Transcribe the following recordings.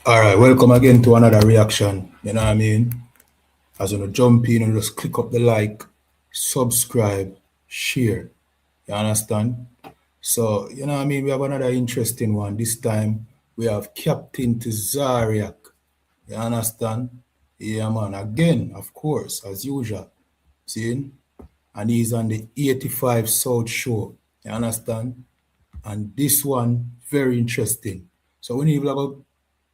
All right, welcome again to another reaction. You know what I mean? As you jump in and just click up the like, subscribe, share. You understand? So, you know what I mean? We have another interesting one. This time we have Captain Tazaryach. You understand? Yeah, man. Again, of course, as usual. See? And he's on the 85 South Show. You understand? And this one, very interesting. So we need to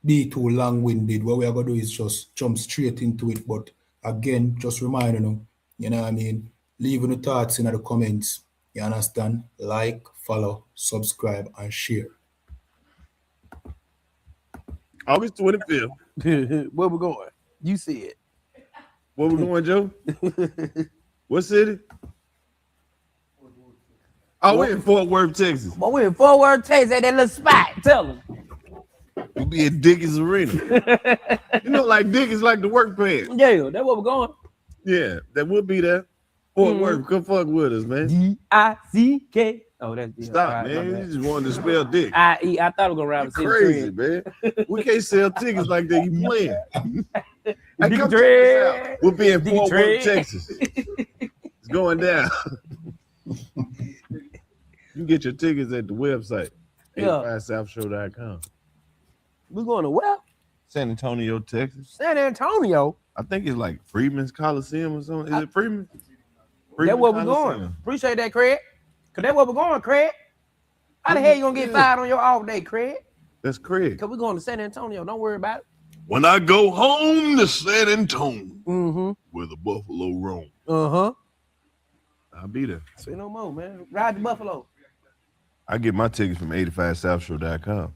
be too long-winded. What we are going to do is just jump straight into it. But again, just reminding you know what I mean? Leave your thoughts in the comments. You understand? Like, follow, subscribe, and share. August 25th. Where we going? You see it. Where we going, Joe? What city? Oh, we're in Fort Worth, Texas. But we in Fort Worth, Texas at that little spot. Tell them. We'll be at Dickens Arena. You know, like Dickens, like the work pants. Yeah, that's where we're going. Yeah, that will be there. Fort Worth, come fuck with us, man. D-I-C-K. Oh, that's Stop, right, man. You just wanted to spell dick. I thought it was going around You crazy, man. We can't sell tickets like that. You playing. Hey, come check us out. We'll be in Fort Worth, Texas. It's going down. You can get your tickets at the website, 85southshow.com. We're going to where? San Antonio, Texas. San Antonio. I think it's like Freeman's Coliseum or something. Is it Freeman? That's where we're going. Appreciate that, Craig. Because that's where we're going, Craig. How the hell you going to get fired on your off day, Craig? That's Craig. Because we're going to San Antonio. Don't worry about it. When I go home to San Antonio, where the buffalo roam. I'll be there. Say no more, man. Ride the buffalo. I get my tickets from 85southshow.com.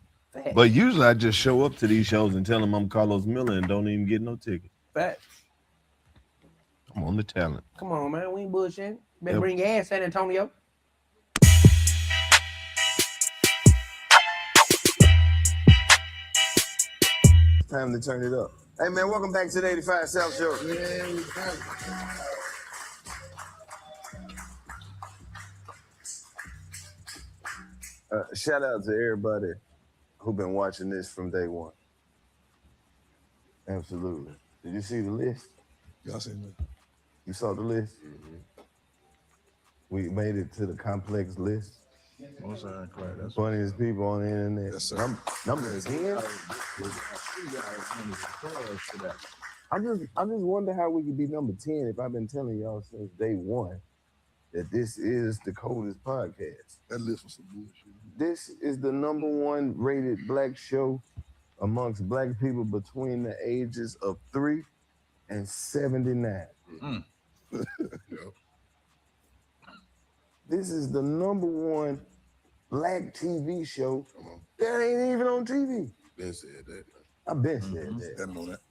But usually I just show up to these shows and tell them I'm Carlos Miller and don't even get no ticket. Facts. I'm on the talent. Come on, man. We ain't bullshitting. Better bring your ass, San Antonio. Time to turn it up. Hey, man, welcome back to the 85 South Show. Shout out to everybody who been watching this from day one. Absolutely. Did you see the list? Y'all seen it? You saw the list? We made it to the complex list. Funniest people on the internet. Yes, sir. Number 10? I just wonder how we could be number 10 if I've been telling y'all since day one that this is the coldest podcast. That list was some bullshit. This is the #1 rated black show amongst black people between the ages of 3 and 79. This is the #1 black TV show that ain't even on TV. Ben said that. I've been said that. I know that.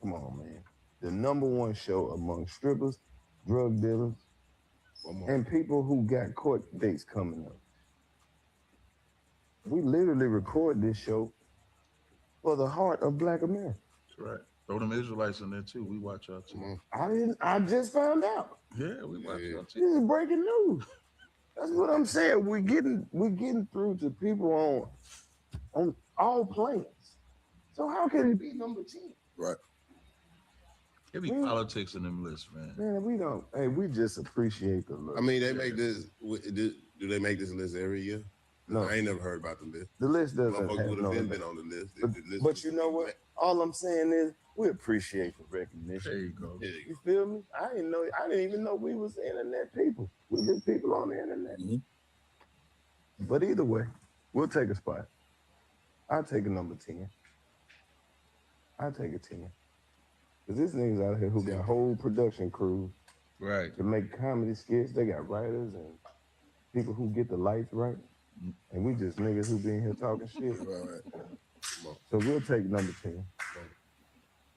Come on, man. The #1 show among strippers, drug dealers, and people who got court dates coming up. We literally record this show for the heart of Black America. That's right. Throw them Israelites in there too. We watch y'all too. I just found out. Yeah, we watch y'all too. This is breaking news. That's what I'm saying. We're getting through to people on all planes. So how can it be number 10? Right. There be politics in them lists, man. Man, we don't. Hey, we just appreciate the look. I mean, they make this. Do they make this list every year? No. I ain't never heard about the list. The list doesn't have Motherfuckers would no have been on the list. But you know what? All I'm saying is we appreciate the recognition. There you go. You feel me? I didn't even know we was internet people. We just people on the internet. But either way, we'll take a spot. I'll take a number 10. I'll take a 10. Because there's niggas out here who got whole production crews Right. to make comedy skits. They got writers and people who get the lights right. And we just niggas who be in here talking shit. Right. So we'll take number 10.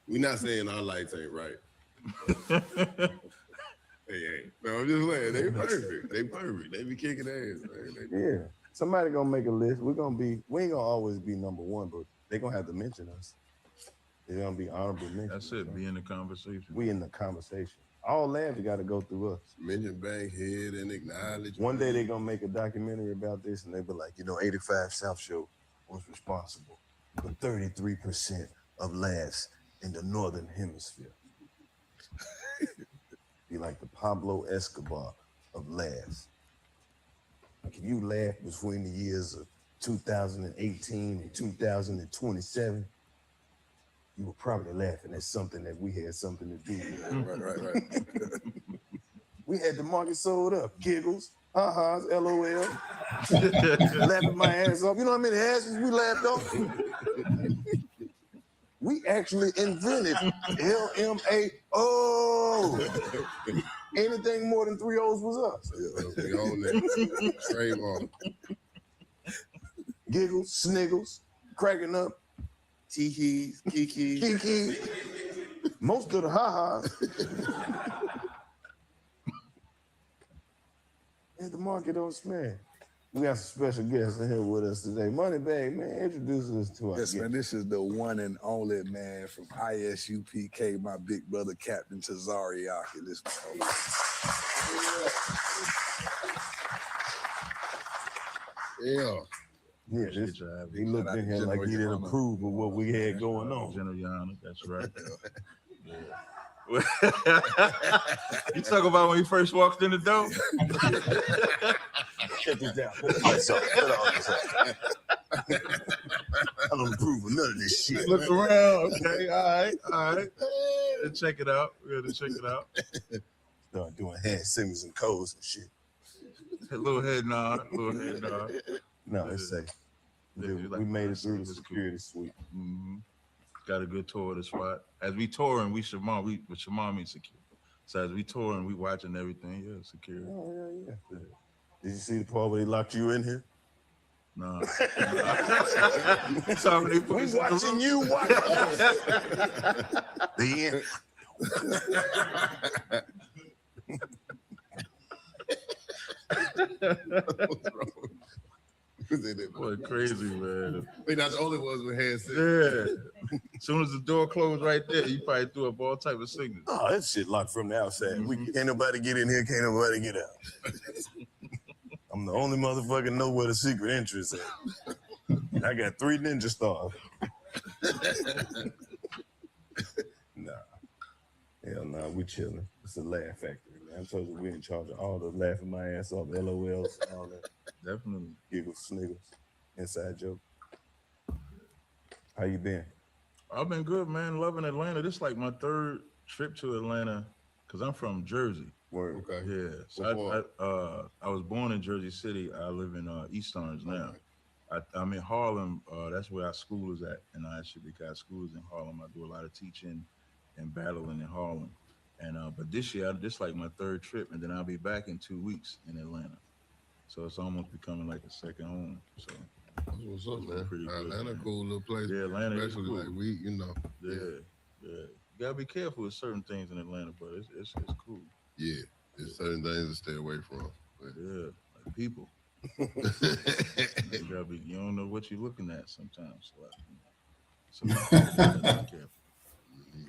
We not saying our lights ain't right. They ain't. No, I'm just saying they perfect. They perfect. They be kicking ass, man. Yeah. Somebody gonna make a list. We ain't gonna always be #1, but they gonna have to mention us. They're gonna be honorable mentions. That's it. Be in the conversation. We in the conversation. All that you gotta go through us. Mention Bankhead and acknowledge. One day they gonna make a documentary about this and they be like, 85 South Show was responsible but 33% of laughs in the Northern Hemisphere. Be like the Pablo Escobar of laughs. Like if you laugh between the years of 2018 and 2027, you were probably laughing at something that we had something to do with. Right. We had the market sold up. Giggles, ha-has, LOL. Laughing my ass off. You know how many asses we laughed off? We actually invented LMAO. Anything more than 3 O's was us. Yeah, we own that. Trademark. Giggles, sniggles, cracking up, Tee-hees, kiki. kiki. Most of the ha-has. At the market on Smash. We got some special guests in here with us today. Moneybag, man, introduce us to our Yes, guest. man, this is the one and only man from ISUPK, my big brother, Captain Tazaryach. In this Yeah. Yeah, this, he looked in here like he didn't approve of what we had going on. General Your Honor, that's right. You talk about when he first walked in the door? Shut this down. I don't approve of none of this shit. Look around. Okay, all right. Let's check it out. We got to check it out. Start doing hand signals and codes and shit. A little head nod. No, it's safe. We made it through the security suite. Mm-hmm. Got a good tour of the spot. As we touring, with Shamar means secure. So as we touring, we watching everything. Yeah, security. Oh, yeah. Did you see the part where they locked you in here? No. We watching you watch. The end. Boy, crazy, man. We're not the only ones with hands. Yeah. As soon as the door closed right there, you probably threw up all type of signals. Oh, that shit locked from the outside. Can't nobody get in here, can't nobody get out. I'm the only motherfucker know where the secret entrance is. I got 3 ninja stars. Nah. Hell nah, we chilling. It's a laugh factory, man. I told you we in charge of all the laughing my ass off, LOLs, all that. Definitely. Giggles, sniggles, inside joke. How you been? I've been good, man. Loving Atlanta. This is like my 3rd trip to Atlanta because I'm from Jersey. Word. Okay. Yeah. So I was born in Jersey City. I live in East Orange now. I'm in Harlem. That's where our school is at. And I actually got schools in Harlem. I do a lot of teaching and battling in Harlem. And but this year, this is like my 3rd trip, and then I'll be back in 2 weeks in Atlanta. So it's almost becoming like a second home. So That's what's up, man. Pretty good, Atlanta, man. cool little place. Yeah, Atlanta is especially cool. like we, you know. Yeah. You gotta be careful with certain things in Atlanta, but it's cool. Yeah, there's certain things to stay away from. But Yeah, like people. You don't know what you're looking at sometimes. So you gotta be careful.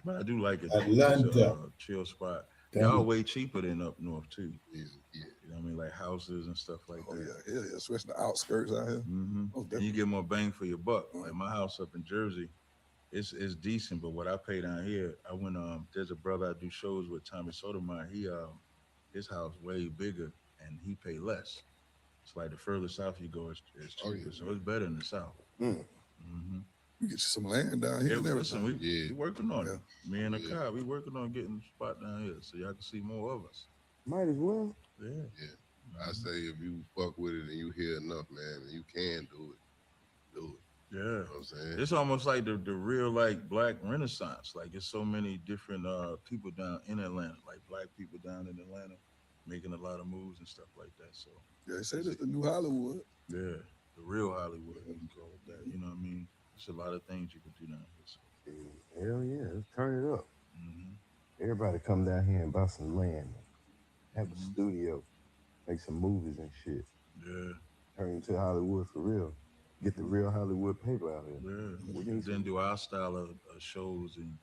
But I do like it. Atlanta. It's a chill spot. Y'all way cheaper than up north too. yeah. You know what I mean? Like houses and stuff like Oh, that. yeah, especially the outskirts out here. Mm-hmm. Oh, And you get more bang for your buck. Like my house up in Jersey, it's decent, but what I pay down here, I went there's a brother I do shows with, Tommy Sotomayor. He his house way bigger and he pay less. It's like the further south you go, it's cheaper. Oh, yeah. So it's better in the south. Mm-hmm. You get you some land down here and everything. Listen, we working on it. Me and the Yeah. car, we working on getting the spot down here so y'all can see more of us. Might as well. Yeah. I say if you fuck with it and you hear enough, man, and you can do it. Yeah. You know what I'm saying? It's almost like the real like black renaissance. Like it's so many different people down in Atlanta, like black people down in Atlanta making a lot of moves and stuff like that. So Yeah, they say this the new Hollywood. yeah, the real Hollywood, you can call it that. You know what I mean? There's a lot of things you can do down here. So. Hell yeah, let's turn it up. Mm-hmm. Everybody come down here and buy some land. Have a studio. Make some movies and shit. Yeah. Turn into Hollywood for real. Get the real Hollywood paper out here. Yeah. We can then do our style of shows and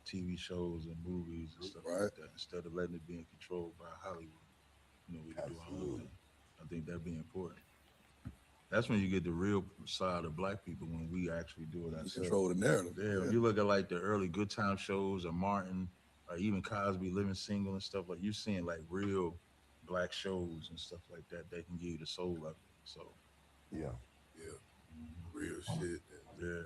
TV shows and movies and stuff like that instead of letting it be controlled by Hollywood. You know, we can do our own thing. I think that'd be important. That's when you get the real side of black people, when we actually do it ourselves. Control the narrative. Yeah, when you look at like the early Good Time shows or Martin, or even Cosby, Living Single and stuff, like you're seeing like real black shows and stuff like that that can give you the soul of it. So Yeah. Real shit. yeah,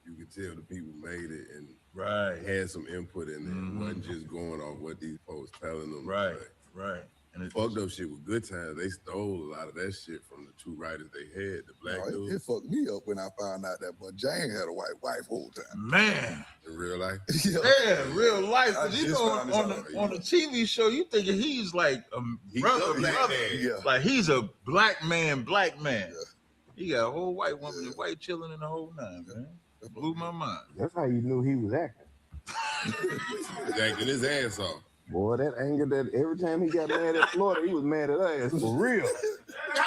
You could tell the people made it and right, had some input in it. It wasn't just going off what these folks telling them. right, Like, right. And it fucked up shit with Good Times. They stole a lot of that shit from the two writers they had. The black dude It fucked me up when I found out that but Jane had a white wife whole time. man, in real life. yeah, real life. 'Cause I you just know, found this out. on the TV show, you thinking he's like a brother, Yeah. like he's a black man. He got a whole white woman and white children in the whole nine, man. It blew my mind. That's how you knew he was acting. He's acting his ass off. Boy, that anger that every time he got mad at Florida, he was mad at us for real.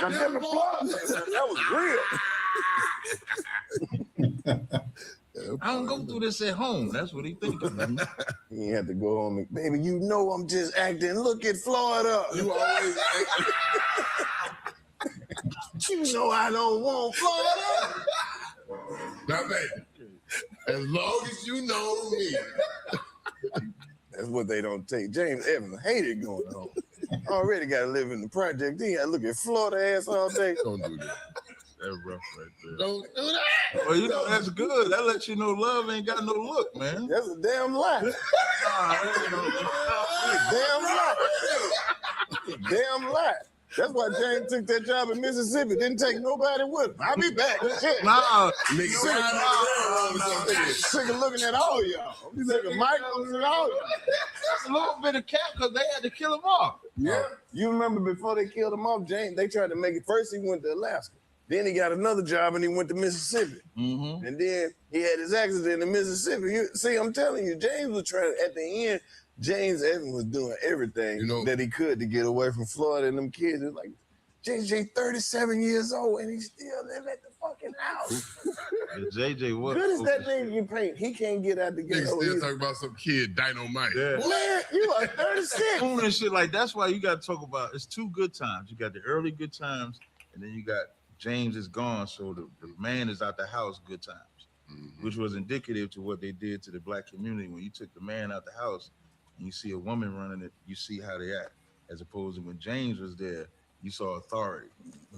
God damn it, Florida. That was real. I don't go through this at home. That's what he thinking. He had to go home and, baby, you know I'm just acting. Look at Florida. You always You know I don't want Florida. not bad. As long as you know me. That's what they don't take. James Evans hated going home. Already got to live in the project. He got to look at Florida ass all day. Don't do that. That's rough right there. Don't do that. Well, you know, that's good. That lets you know love ain't got no look, man. That's a damn lie. Damn lie. Damn lie. That's why James took that job in Mississippi. Didn't take nobody with him. I'll be back. Shit. Nah, Sick of looking at all y'all. I'm sick of Michael and all y'all. that's a little bit of cap because they had to kill him off. Yeah. You remember before they killed him off, James, they tried to make it. First, he went to Alaska. Then he got another job and he went to Mississippi. Mm-hmm. And then he had his accident in Mississippi. See, I'm telling you, James was trying, at the end, James Evans was doing everything that he could to get away from Florida and them kids. It's like, JJ 37 years old and he still live at the fucking house. JJ was Good as that thing you paint, he can't get out the Niggas ghetto. still talking about some kid dynamite. Yeah. Man, you are 36. Boom and shit like that's why you got to talk about. It's two good times. You got the early good times, and then you got James is gone, so the man is out the house. Good times, which was indicative to what they did to the black community when you took the man out the house and you see a woman running it. You see how they act, as opposed to when James was there. You saw authority.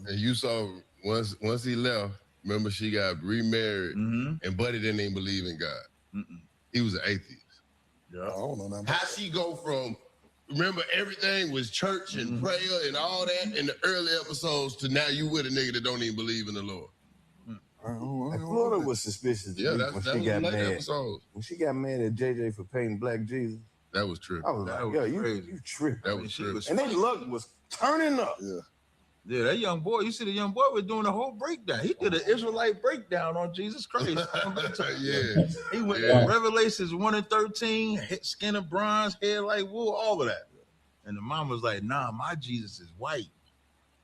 And you saw once he left, remember she got remarried and Buddy didn't even believe in God. He was an atheist. Yeah. I don't know nothing. How she go from, remember everything was church and prayer and all that in the early episodes to now you with a nigga that don't even believe in the Lord. And Florida was suspicious Yeah, when that she was got late mad. episodes. When she got mad at JJ for painting Black Jesus, That was true. I was That like, was yo, crazy. you tripping. That was She true. was And their luck was turning up. Yeah, that young boy, you see the young boy was doing a whole breakdown. He did an Israelite breakdown on Jesus Christ. Yeah. He went Yeah. Revelations 1 and 13, skin of bronze, hair like wool, all of that. And the mom was like, nah, my Jesus is white.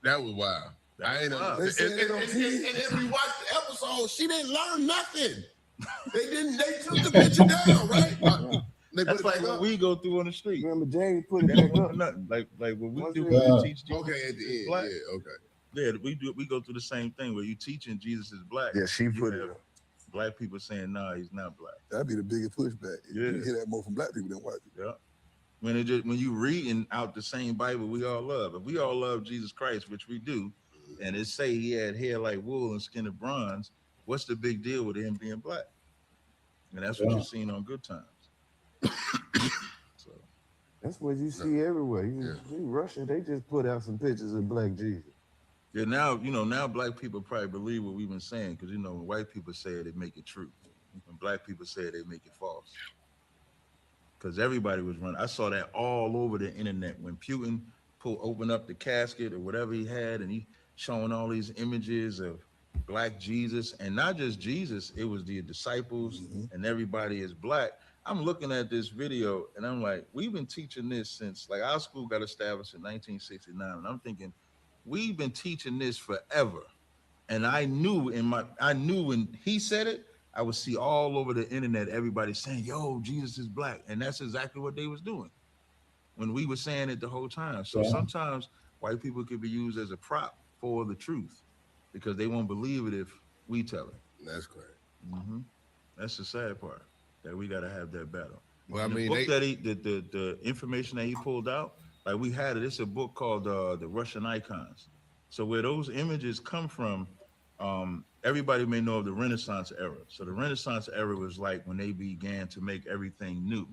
That was wild. I ain't wild. and if we watch the episode, she didn't learn nothing. They took the picture down, right? That's like what we go through on the street. Remember, James put it They back don't up. know nothing. Like what we Once do they- when we teach Jesus. Okay, at the is end. black. Yeah, okay. Yeah, we go through the same thing where you teaching Jesus is black. Yeah, she You put it have up. black people saying, nah, he's not black. That'd be the biggest pushback. Yeah. You hear that more from black people than white people. Yeah. When you reading out the same Bible we all love, if we all love Jesus Christ, which we do, and it say he had hair like wool and skin of bronze, what's the big deal with him being black? And that's what you're seeing on Good Times. So That's what you see everywhere. You see Russia, they just put out some pictures of Black Jesus. yeah, now black people probably believe what we've been saying, because when white people say it, they make it true. When black people say it, they make it false. Because everybody was running. I saw that all over the internet when Putin opened up the casket or whatever he had, and he showing all these images of black Jesus, and not just Jesus, it was the disciples and everybody is black. I'm looking at this video and I'm like, we've been teaching this since, like, our school got established in 1969, and I'm thinking, we've been teaching this forever. And I knew when he said it, I would see all over the internet everybody saying, yo, Jesus is black. And that's exactly what they was doing when we were saying it the whole time. So sometimes white people could be used as a prop for the truth. because they won't believe it if we tell it. That's correct. That's the sad part, that we got to have that battle. Well, I the mean, book that the information that he pulled out, like we had it. It's a book called The Russian Icons. So where those images come from, everybody may know of the Renaissance era. So the Renaissance era was like when they began to make everything new.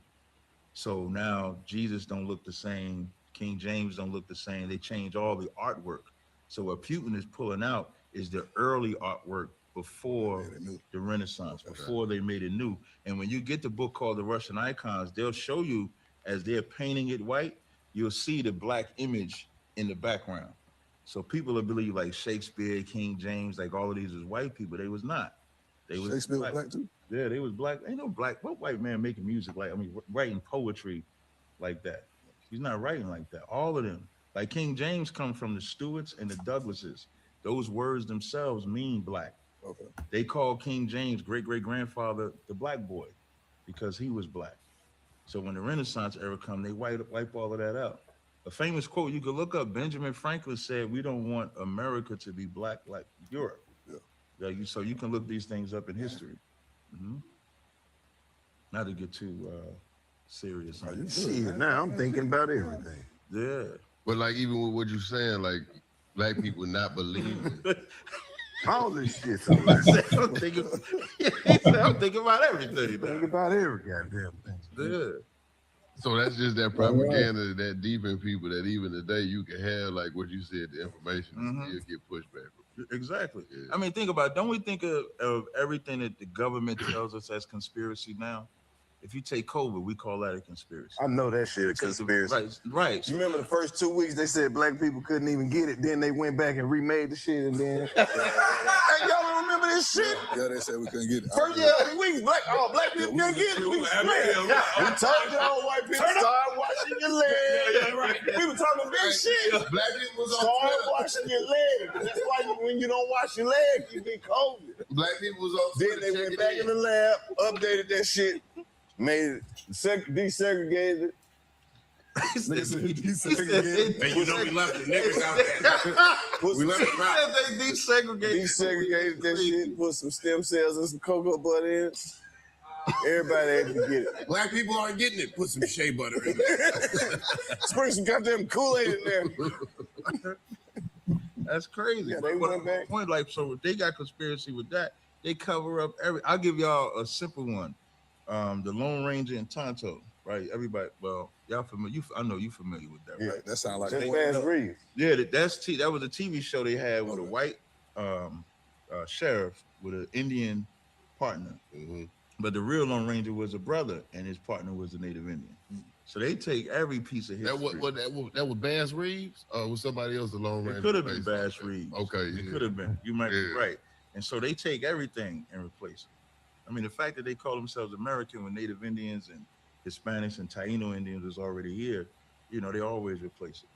So now Jesus don't look the same. King James don't look the same. They change all the artwork. So what Putin is pulling out is the early artwork before the Renaissance, before they made it new. And when you get the book called The Russian Icons, they'll show you, as they're painting it white, you'll see the black image in the background. So people will believe like Shakespeare, King James, like all of these was white people. They was not. They was Shakespeare was black too? Yeah, they was black. Ain't no black. What white man making music like, I mean, writing poetry like that? He's not writing like that. All of them. Like King James come from the Stuarts and the Douglases. Those words themselves mean black. Okay. They call King James great-great-grandfather the black boy because he was black. So when the Renaissance era come, they wipe all of that out. A famous quote you could look up, Benjamin Franklin said, "We don't want America to be black like Europe." Yeah. So you can look these things up in history. Not to get too serious. Shit, now I'm thinking about everything. Yeah. But like even with what you're saying, like black people not believing. All this shit. I'm thinking about everything. Think about every goddamn thing. Yeah. So that's just that propaganda that deep in people that even today you can have, like what you said, the information still get pushed back. Exactly. Yeah. I mean, think about it. Don't we think of everything that the government tells us as conspiracy now? If you take COVID, we call that a conspiracy. I know that shit a conspiracy. Right. You remember the first 2 weeks they said black people couldn't even get it. Then they went back and remade the shit, and then hey, y'all don't remember this shit? Yeah, they said we couldn't get it. First weeks, black people couldn't get it. We told y'all white people start washing your legs. We were talking big shit. Black people was Start washing your legs. That's why when you don't wash your legs, you get COVID. Black people was on. Then they went back in the lab, updated that shit, made it desegregated. And you know we left the niggas out there. We left them out. They Desegregated that shit, put some stem cells and some cocoa butter in it. Everybody had to get it. Black people aren't getting it. Put some shea butter in it. Spring some goddamn Kool-Aid in there. That's crazy. Yeah, they went back. Point, like, so they got conspiracy with that. They cover up I'll give y'all a simple one. The Lone Ranger and Tonto, right? Everybody, well, y'all familiar. I know you familiar with that, right? That sounds like That's Fast Reeves. Yeah, that was a TV show they had with a white sheriff with an Indian partner. But the real Lone Ranger was a brother, and his partner was a Native Indian. So they take every piece of history. That was Bass Reeves, or was somebody else the Lone Ranger? It could have been Bass Reeves. Okay, it could have been. You might be right. And so they take everything and replace it. I mean, the fact that they call themselves American when Native Indians and Hispanics and Taino Indians was already here, you know, they always replace it.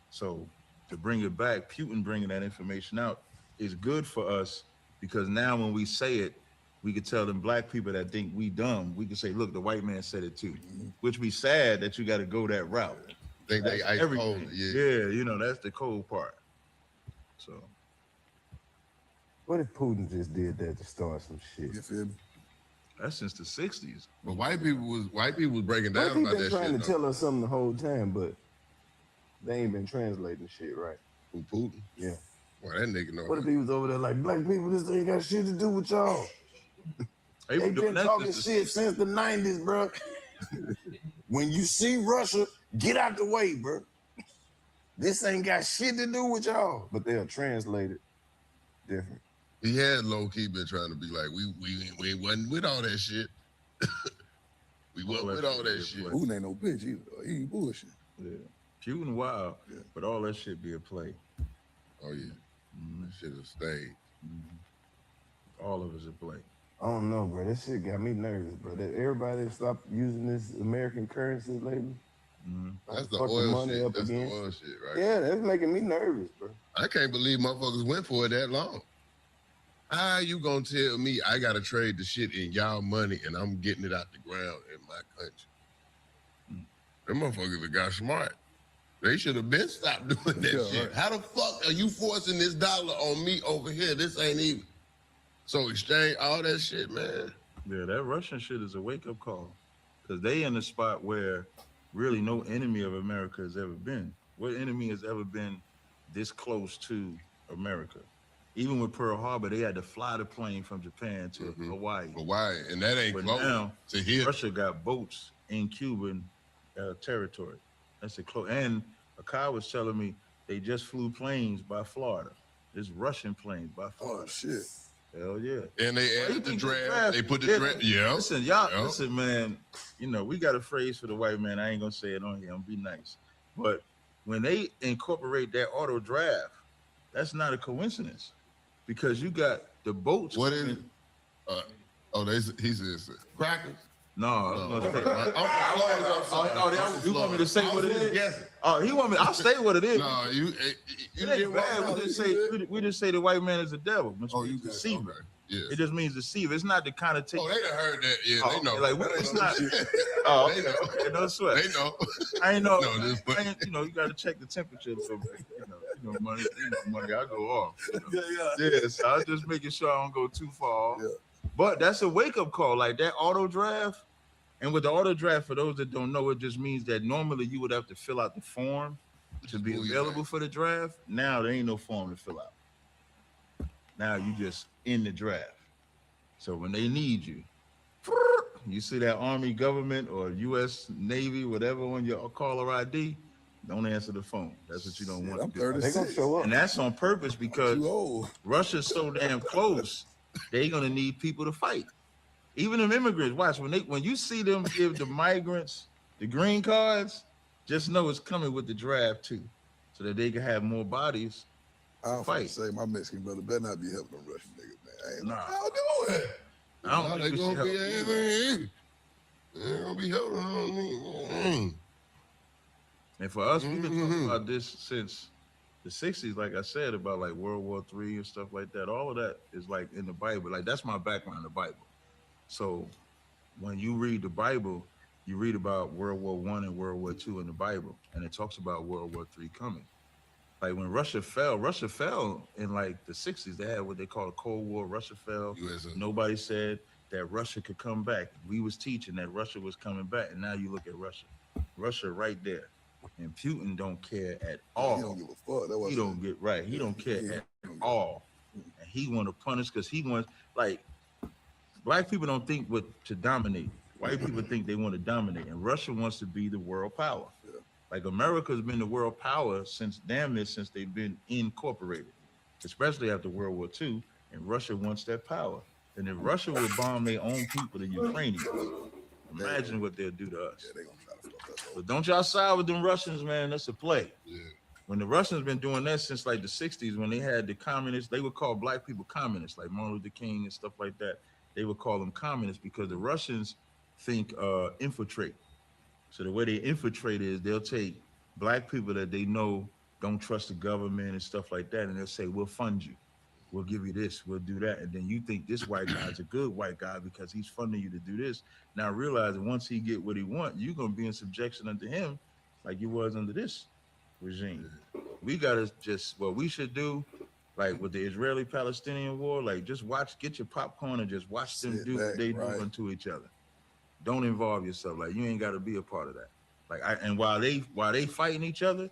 So to bring it back, Putin bringing that information out is good for us, because now when we say it, we could tell them black people that think we dumb, we could say, look, the white man said it too, which be sad that you got to go that route. Think they everything. Yeah, you know, that's the cold part. So. What if Putin just did that to start some shit? You feel me? That's since the 60s. But white people was breaking down What if about he been that trying shit. to tell us something the whole time, but they ain't been translating shit right. Who, Putin? Yeah. Well, that nigga know. What if he was over there like, black people, this ain't got shit to do with y'all? They been talking shit since the 90s, bro. When you see Russia, get out the way, bro. This ain't got shit to do with y'all. But they'll translate it different. He had low key been trying to be like, we wasn't with all that shit. We wasn't with all that shit. Putin ain't no bitch either. He ain't bullshit. Yeah. Putin wild, but all that shit be a play. Oh yeah. That shit is stayed. All of us a play. I don't know, bro. That shit got me nervous, bro. That everybody stopped using this American currency lately. That's the Fuck oil money shit. up That's again. the oil shit, right? Yeah, that's making me nervous, bro. I can't believe motherfuckers went for it that long. How you gonna tell me I gotta trade the shit in y'all money and I'm getting it out the ground in my country? Them motherfuckers have got smart. They should have been stopped doing that Yeah, shit. right. How the fuck are you forcing this dollar on me over here? This ain't even. So exchange all that shit, man. Yeah, that Russian shit is a wake-up call. Because they in a spot where really no enemy of America has ever been. What enemy has ever been this close to America? Even with Pearl Harbor, they had to fly the plane from Japan to Hawaii. Hawaii, and that ain't But close now, to here. Russia got boats in Cuban territory. That's a close. And Akai was telling me they just flew planes by Florida. It's Russian planes by Florida. Oh shit. Hell yeah. And they Why you added the think draft. They put the draft. Yeah. Listen, y'all, listen, man. You know, we got a phrase for the white man. I ain't gonna say it on here. I'm gonna be nice. But when they incorporate that auto draft, that's not a coincidence. Because you got the boats. What is it? He says crackers. No, You you want me to say what it is? Yes. Oh, he want me. I'll say what it is. No, you It ain't bad. We just say the white man is a devil. Oh, you deceiver. Okay. Yes. It just means deceiver. It's not the kind of. Oh, they done heard that. Yeah, they know. Like it's not. Oh, They know. okay, no sweat. They know. I ain't know. No, you know, you got to check the temperature. So, money. I go off. Yeah. So I was just making sure I don't go too far off. Yeah. But that's a wake up call. Like that auto draft. And with the auto draft, for those that don't know, it just means that normally you would have to fill out the form to be available for the draft. Now there ain't no form to fill out. Now you just in the draft. So when they need you, you see that Army, government, or U.S. Navy, whatever on your caller ID, don't answer the phone. That's what you don't want I'm to do. 36. They gonna show up. And that's on purpose because Too old. Russia's so damn close, they're gonna need people to fight. Even them immigrants, watch when you see them give the migrants the green cards, just know it's coming with the draft too, so that they can have more bodies. I don't Fight. say my Mexican brother better not be helping them Russian niggas, man. I ain't Nah. I'll do it. I don't They think we should gonna be help. anything. They gonna be helping on me. And for us, we've been talking about this since the 60s, like I said, about like World War III and stuff like that. All of that is like in the Bible. Like that's my background, the Bible. So when you read the Bible, you read about World War I and World War II in the Bible, and it talks about World War III coming. Like when Russia fell in like the 60s. They had what they call a Cold War. Russia fell. Nobody said that Russia could come back. We was teaching that Russia was coming back, and now you look at Russia. Russia right there. And Putin don't care at all. He don't give a fuck. That was He don't get right. He don't care at all. And he want to punish because he wants, like, black people don't think to dominate. White people think they want to dominate. And Russia wants to be the world power. Yeah. Like America's been the world power since they've been incorporated, especially after World War II. And Russia wants that power. And if Russia would bomb their own people, the Ukrainians, imagine what they'll do to us. Yeah, they gonna try to fuck us over. But don't y'all side with them Russians, man. That's a play. Yeah. When the Russians been doing that since like the 60s, when they had the communists, they would call black people communists, like Martin Luther King and stuff like that. They would call them communists because the Russians think infiltrate. So the way they infiltrate is they'll take black people that they know don't trust the government and stuff like that, and they'll say, we'll fund you. We'll give you this, we'll do that. And then you think this white guy's a good white guy because he's funding you to do this. Now realize that once he get what he wants, you're gonna be in subjection under him like you was under this regime. We gotta what we should do, like with the Israeli-Palestinian war, like just get your popcorn and just watch them do what they do unto each other. Don't involve yourself. Like you ain't gotta be a part of that. Like while they fighting each other,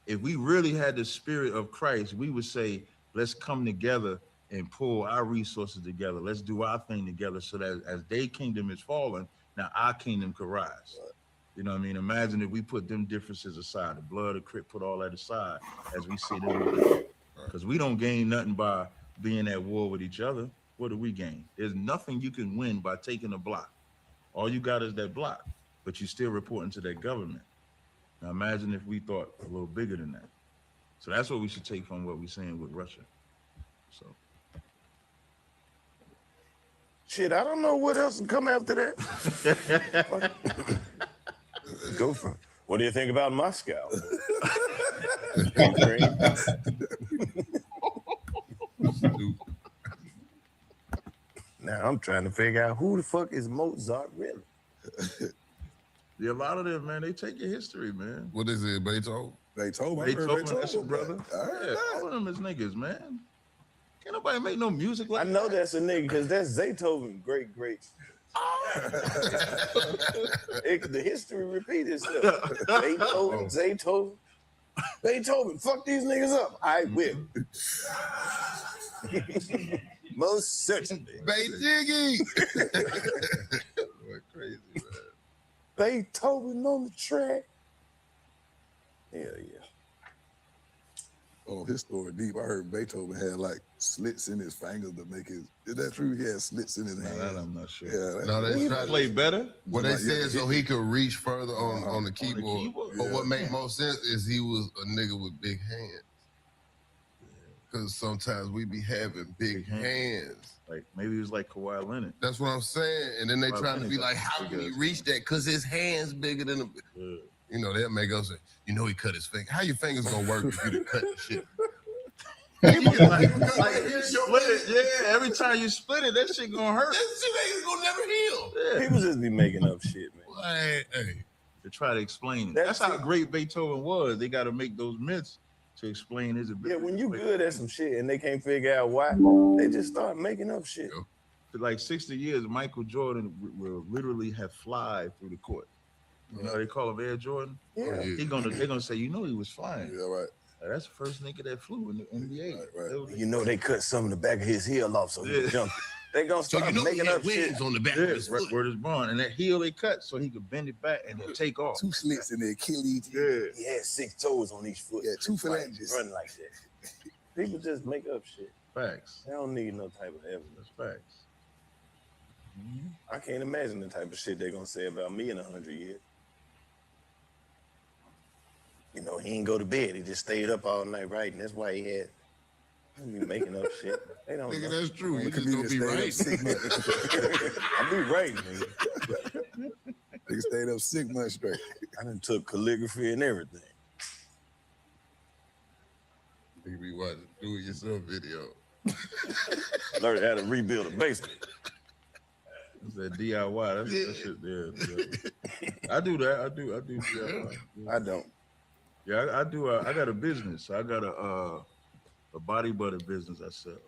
if we really had the spirit of Christ, we would say, let's come together and pull our resources together. Let's do our thing together so that as their kingdom is falling, now our kingdom could rise. Right. You know what I mean? Imagine if we put them differences aside, the blood of Crip, put all that aside as we see them. Because we don't gain nothing by being at war with each other. What do we gain? There's nothing you can win by taking a block. All you got is that block, but you're still reporting to that government. Now imagine if we thought a little bigger than that. So that's what we should take from what we're saying with Russia. So. Shit, I don't know what else will come after that. Go for it. What do you think about Moscow? Now I'm trying to figure out who the fuck is Mozart really? Yeah, a lot of them, man, they take your history, man. What is it, Beethoven? Beethoven, that's your brother. All of them is niggas, man. Can't nobody make no music like I know that. that's a nigga because that's Zaytoven. Great. The history repeats itself. Beethoven, fuck these niggas up. I will. Most certainly. Jiggy. Crazy, man. Beethoven on the track. Hell yeah. Oh, his story deep. I heard Beethoven had like slits in his fingers to make his. Is that true? He had slits in his hands. That I'm not sure. Yeah, No, they tried to play better. What they said so he could reach further on the keyboard. But what made most sense is he was a nigga with big hands. Because sometimes we be having big hands. Like maybe he was like Kawhi Leonard. That's what I'm saying. And then they trying to be like, how can he reach that? Because his hand's bigger than a. You know, they'll make us say, he cut his finger. How your fingers gonna work if you cut the shit? Like you split it, yeah. Every time you split it, that shit gonna hurt. That shit ain't gonna never heal. Yeah. People just be making up shit, man. Hey. To try to explain it. That's how great Beethoven was. They got to make those myths to explain his ability. Yeah, when you good at some shit and they can't figure out why, they just start making up shit. For like 60 years, Michael Jordan will literally have fly through the court. You know, they call him Air Jordan. Yeah. They're gonna say, he was flying. Yeah, right. That's the first nigga that flew in the NBA. Right. You know, they cut some of the back of his heel off so he jumped. They gonna start making up shit on the back of his foot. Where it's born, and that heel they cut so he could bend it back and then take off. 2 slits in the Achilles. Yeah. He had 6 toes on each foot. Yeah, 2 phalanges. Run like that. People just make up shit. Facts. They don't need no type of evidence. Facts. I can't imagine the type of shit they're gonna say about me in 100 years. You know, he ain't go to bed. He just stayed up all night writing. That's why he had. They be making up shit. They don't. Nigga, know. that's true. You just gonna be right. I be writing, nigga. Nigga stayed up 6 months straight. I done took calligraphy and everything. Nigga be watching do-it-yourself video. Learned how to rebuild a basement. It's that DIY. That's that shit there. I do that. I do DIY. I don't. Yeah, I do. I got a business. I got a body butter business I sell.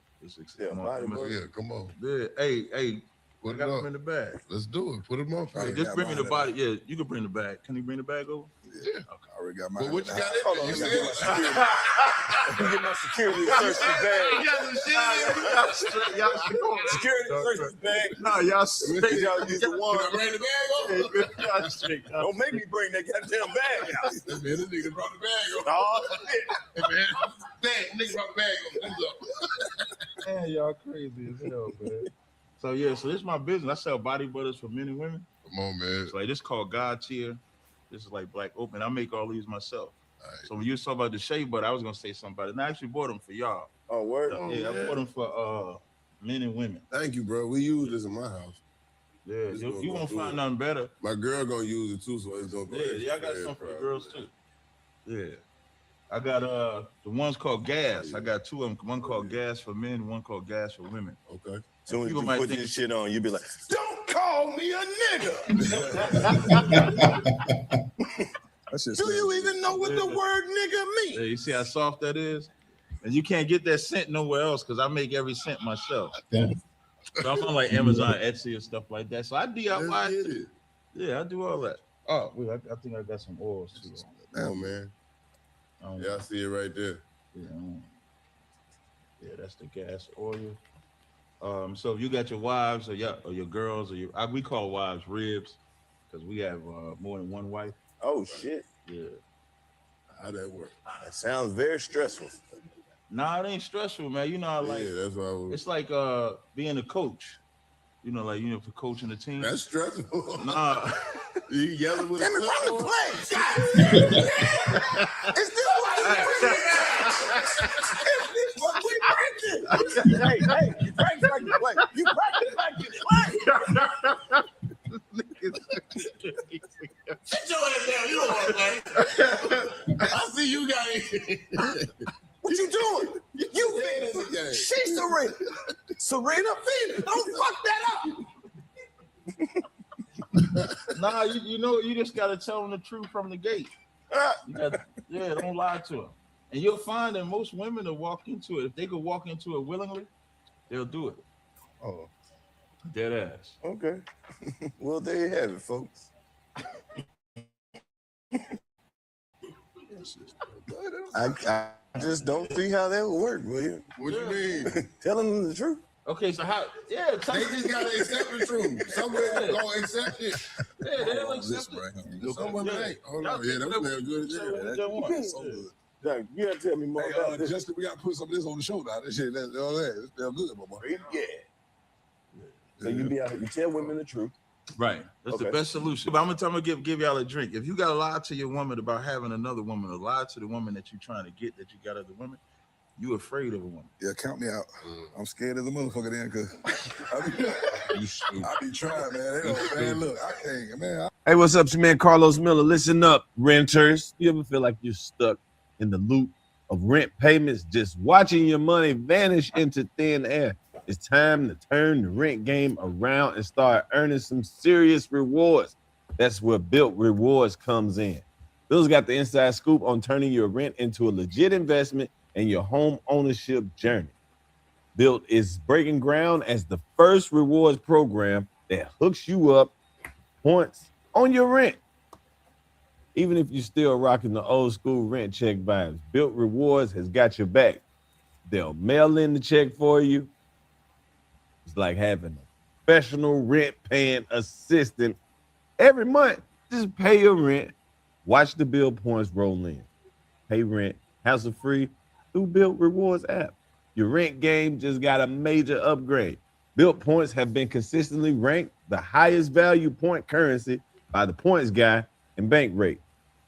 Body butter. Yeah, come on. Yeah. Hey, Put I got it them up. in the bag. Let's do it. Put them up. Hey, just bring me the body. Yeah, you can bring the bag. Can you bring the bag over? Yeah. Okay. I already got mine. But what you got in Hold there? on, You let me said get my security search the bag. you got some shit in there? Security search the bag. No, y'all straight. Y'all use the Can I one. bring the bag over? Y'all straight. Don't make me bring that goddamn bag out. Man, this nigga brought the bag over. Oh, shit. Hey, man. Nigga brought the bag over. Man, y'all crazy as hell, man. So this is my business. I sell body butters for men and women. Come on, man. So like this is called God Tier. This is like Black Open. I make all these myself. Right. So when you was talking about the shea butter, I was gonna say something about it. And I actually bought them for y'all. Oh, word? So, I bought them for men and women. Thank you, bro. We use this in my house. Yeah, you won't find nothing better. My girl gonna use it too, so it's gonna go. Yeah, I got some for the girls too. Yeah. I got the ones called gas. I got 2 of them. One called gas for men, one called gas for women. Okay. So when People you might put think- this shit on, you be like, don't call me a nigga. That's just Do you even know what the word nigga means? Yeah, you see how soft that is? And you can't get that scent nowhere else because I make every scent myself. Yeah. So I'm on like Amazon, Etsy, and stuff like that. So I DIY Let's get too. it. Yeah, I do all that. Oh, wait, I think I got some oils too. Oh, man. Yeah, I see it right there. Yeah, that's the gas oil. So if you got your wives or your girls or we call wives ribs because we have more than one wife. Oh, shit. Yeah. How that work? That sounds very stressful. Nah, it ain't stressful, man. You know, how, like Yeah, that's why I was. it's like being a coach. You know, like for coaching the team. That's stressful. Nah. You yelling with Damn it, a run the play. Is this what we practice? Hey, you practice like you play. You practice like you play. Sit your ass down. You don't want to play. I see you got it. What you doing? You she's Serena. Serena Venus. Don't fuck that up. Nah, you know, you just gotta tell them the truth from the gate. Don't lie to her. And you'll find that most women will walk into it. If they could walk into it willingly, they'll do it. Oh. Dead ass. Okay. Well, there you have it, folks. I just don't see how that would work, William. What you mean? Telling them the truth. Okay, so how? Yeah, they just gotta accept the truth. Some women don't accept it. Yeah, they don't accept it. Some women ain't. Hold on, yeah, that was good as hell. That's so good. Doug, you gotta tell me more about this. Justin, we gotta put some of this on the show now. This shit, that's all that. It's still good, my boy. Yeah. So you be out, you tell women the truth. Right. That's the best solution. But I'm gonna give y'all a drink. If you gotta lie to your woman about having another woman, or lie to the woman that you're trying to get, that you got other women, you afraid of a woman. Yeah, count me out. I'm scared as a motherfucker then, cause I be trying, man. They don't, man, look, I can't, man. Hey, what's up? It's your man Carlos Miller. Listen up, renters. You ever feel like you're stuck in the loop of rent payments, just watching your money vanish into thin air? It's time to turn the rent game around and start earning some serious rewards. That's where Built Rewards comes in. Bill's got the inside scoop on turning your rent into a legit investment in your home ownership journey. Built is breaking ground as the first rewards program that hooks you up points on your rent. Even if you're still rocking the old school rent check vibes, Built Rewards has got your back. They'll mail in the check for you. It's like having a professional rent paying assistant every month. Just pay your rent, watch the bill points roll in. Pay rent hassle-free through Built Rewards app. Your rent game just got a major upgrade. Built points have been consistently ranked the highest value point currency by the Points Guy and Bankrate.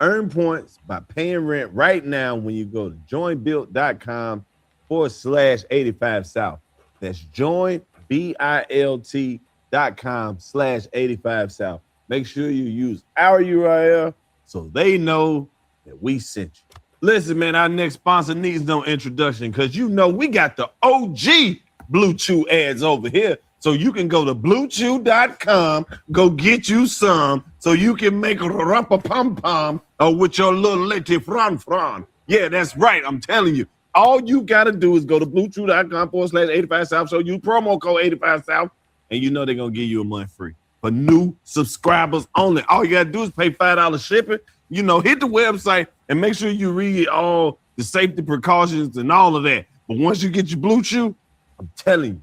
Earn points by paying rent right now when you go to joinbuilt.com/85South. That's joinbilt.com/85South. Make sure you use our URL so they know that we sent you. Listen, man, our next sponsor needs no introduction because you know we got the OG Blue Chew ads over here. So you can go to bluechew.com, go get you some so you can make a rumpa-pum-pum with your little lady fran. Yeah, that's right. I'm telling you. All you got to do is go to bluechew.com/85South. So use promo code 85South, and you know they're going to give you a month free. For new subscribers only. All you got to do is pay $5 shipping. You know, hit the website and make sure you read all the safety precautions and all of that. But once you get your Blue Chew, I'm telling you,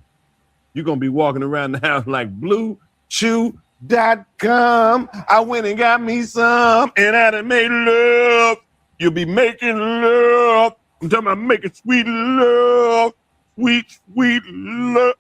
you're going to be walking around the house like bluechew.com. I went and got me some, and I done made love. You'll be making love. I'm talking about making sweet love. Sweet, sweet love.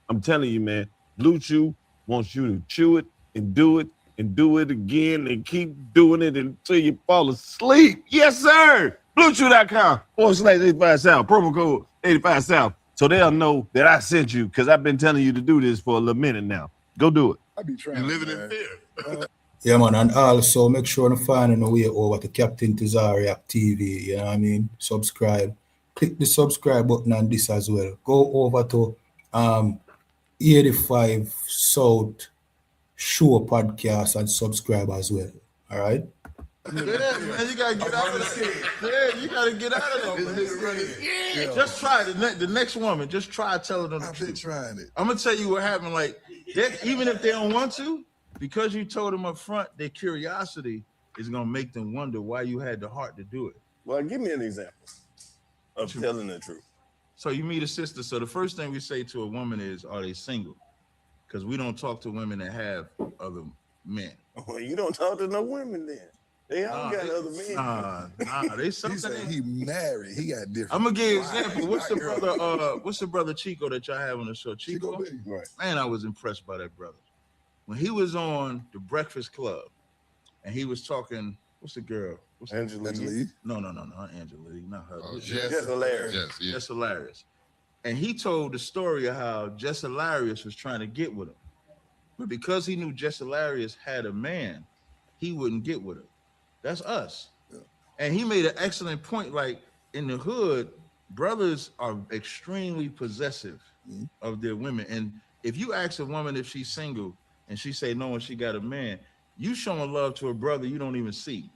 I'm telling you, man, Blue Chew wants you to chew it and do it and do it again and keep doing it until you fall asleep. Yes, sir. BlueChew.com/85South. Promo code 85South. So they'll know that I sent you because I've been telling you to do this for a little minute now. Go do it. I be trying. You living in fear. Yeah, man, and also make sure to find a way over to Captain Tazaryach TV, you know what I mean? Subscribe. Click the subscribe button on this as well. Go over to 85 South Show podcast and subscribe as well. All right? Yeah, man, you gotta get out of there. Yeah, you gotta get out of there. Yeah. Just try the next woman. Just try telling them. I've been trying it. I'm gonna tell you what happened. Like, even if they don't want to, because you told them up front, their curiosity is gonna make them wonder why you had the heart to do it. Well, give me an example of telling the truth. So you meet a sister. So the first thing we say to a woman is, are they single? Because we don't talk to women that have other men. Well, you don't talk to no women then. They all got other men. They something. He said he married. He got different. I'm gonna give you an example. What's the brother Chico that y'all have on the show? Chico? Right. Man, I was impressed by that brother. When he was on the Breakfast Club and he was talking, what's the girl? Angela Lee? No, not Angela Lee, not her. Jess Hilarious. Yes. Jess Hilarious. And he told the story of how Jess Hilarious was trying to get with him. But because he knew Jess Hilarious had a man, he wouldn't get with her. That's us. Yeah. And he made an excellent point. Like in the hood, brothers are extremely possessive of their women. And if you ask a woman if she's single and she say no and she got a man, you showing love to a brother you don't even see.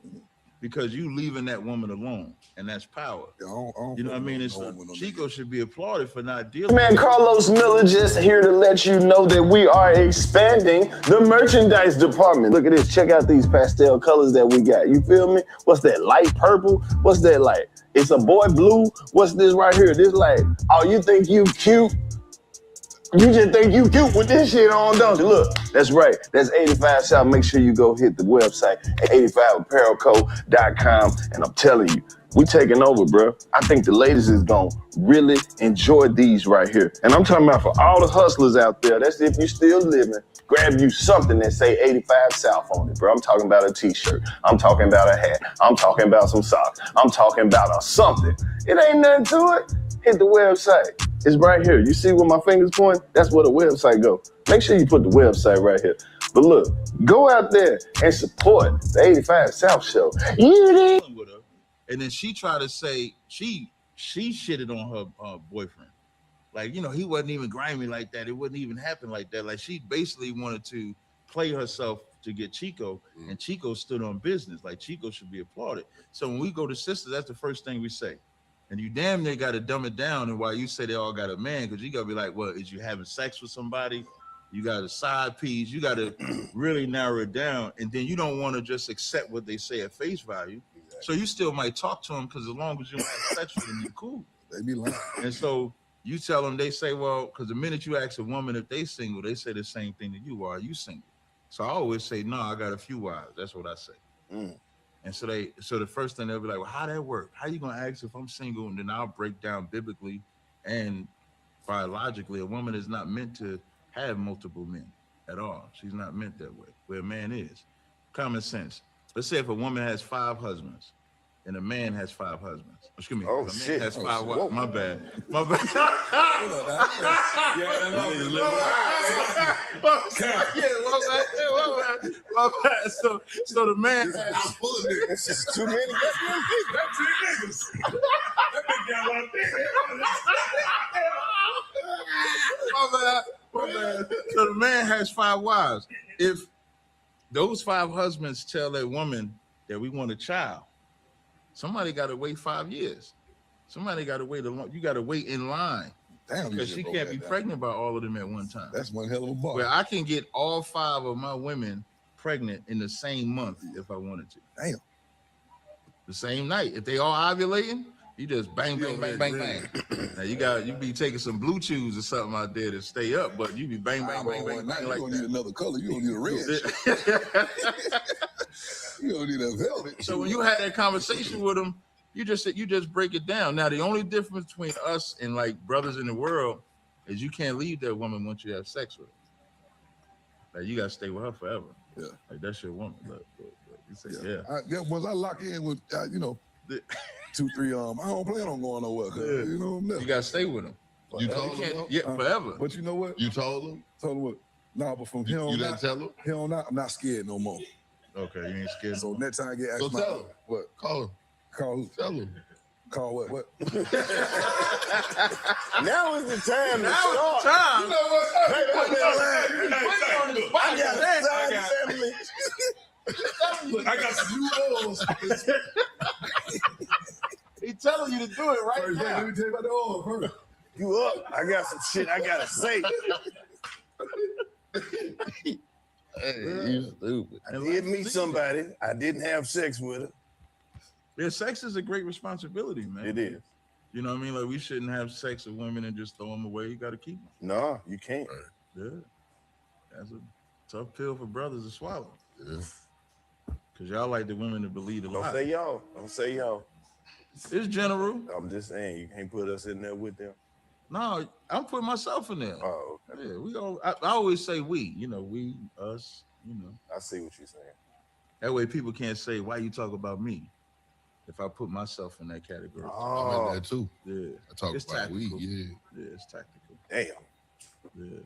because you leaving that woman alone, and that's power. Yeah, I don't you know what I mean? no It's woman, no Chico should be applauded for not dealing. Man, Carlos Miller just here to let you know that we are expanding the merchandise department. Look at this. Check out these pastel colors that we got. You feel me? What's that? Light purple? What's that like? It's a boy blue. What's this right here? This like, oh, you think you cute? You just think you cute with this shit on, don't you? Look, that's right. That's 85 South. Make sure you go hit the website, 85apparelco.com. And I'm telling you, we taking over, bro. I think the ladies is gonna really enjoy these right here. And I'm talking about for all the hustlers out there. That's if you still living. Grab you something that say 85 South on it, bro. I'm talking about a t-shirt. I'm talking about a hat. I'm talking about some socks. I'm talking about a something. It ain't nothing to it. Hit the website. It's right here. You see where my fingers point? That's where the website go. Make sure you put the website right here. But look, go out there and support the 85 South show. With her, and then she tried to say she shitted on her boyfriend. Like, you know, he wasn't even grimy like that. It wouldn't even happen like that. Like, she basically wanted to play herself to get Chico, and Chico stood on business. Like, Chico should be applauded. So when we go to sisters, that's the first thing we say. And you damn near got to dumb it down. And while you say they all got a man, because you got to be like, well, is you having sex with somebody? You got a side piece. You got to really narrow it down. And then you don't want to just accept what they say at face value. Exactly. So you still might talk to them, because as long as you don't have sex with them, you're cool. They be lying. And so you tell them, they say, well, because the minute you ask a woman if they single, they say the same thing that you are. Are you single? So I always say, no, I got a few wives. That's what I say. And so the first thing they'll be like, well, how that work? How you gonna ask if I'm single? And then I'll break down biblically and biologically, a woman is not meant to have multiple men at all. She's not meant that way, where a man is. Common sense. Let's say if a woman has 5 husbands and a man has 5 husbands. Excuse me. Oh, a man shit. has 5 wives. My bad. My bad. My bad. So the man has This is too many goddamn people. That's 2 niggas. That big guy right My bad. So the man has 5 wives. If those 5 husbands tell that woman that we want a child, somebody got to wait 5 years. Somebody got to wait you got to wait in line. Damn, because she can't be pregnant by all of them at one time. That's one hell of a bar. Where I can get all 5 of my women pregnant in the same month if I wanted to. Damn. The same night. If they all ovulating, you just bang, bang, bang, bang, bang. Now you be taking some blue chews or something out there to stay up, but you be bang, bang, bang, bang, bang. You like don't that. need another color. You don't need a red. You don't need a velvet. So when you had that conversation with them, you just break it down. Now the only difference between us and like brothers in the world is you can't leave that woman once you have sex with her. Like you gotta stay with her forever. Yeah, like that's your woman. Look, you say once I lock in with 2, 3 I don't plan on going nowhere. You know, you gotta stay with him. You told him? Forever. But you know what? You told him? Told him what? Nah, but from here on, you didn't tell him? Here on out, I'm not scared no more. Okay, you ain't scared. So next time I get asked, So tell him. What? Call him. Call who? Tell him. Call what? What? Now is the time to start. You know what? I got a side family. Look, I got some new oils. He telling you to do it right first now. Let me tell you about the oil first. You up? I got some shit I gotta say. Hey, you stupid. I did meet somebody. I didn't have sex with her. Yeah, sex is a great responsibility, man. It is. You know what I mean? Like we shouldn't have sex with women and just throw them away. You got to keep them. No, you can't. Yeah, that's a tough pill for brothers to swallow. Yeah. Cause y'all like the women to believe the lie. Don't say y'all. Don't say y'all. It's general. I'm just saying you can't put us in there with them. No, I'm putting myself in there. Oh, okay. Yeah, we all. I always say we. You know, we, us. You know. I see what you're saying. That way, people can't say why you talk about me. If I put myself in that category. I meant that too. Yeah. I talk It's about we. tactical. Yeah. Yeah, it's tactical. Damn. Yeah.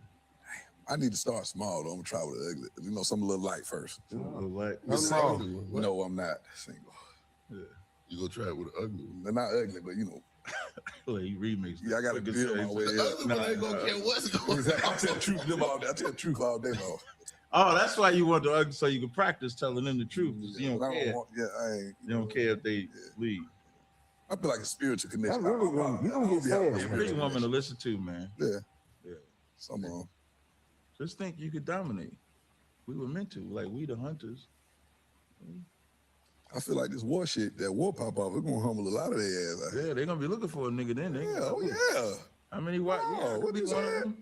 I need to start small though. I'm gonna try with the ugly. You know, something a little light first. Like, No, I'm not single. Yeah. You gonna try it with an ugly one. They're not ugly, but you know. Well, you remix. Yeah, I gotta build my way up. Ugly one ain't gonna care what's going on. I tell the truth them all day. I tell the truth all day long. Oh, that's why you want to, so you can practice telling them the truth. You don't care. You don't care if they leave. I feel like a spiritual connection. You gonna get sad. It's a pretty woman to listen to, man. Yeah. Yeah. Some of them. Just think you could dominate. We were meant to, like we the hunters. I feel like this war shit, that war pop off, it's gonna humble a lot of their ass. Yeah, they're gonna be looking for a nigga then. Yeah. How many white? What is that?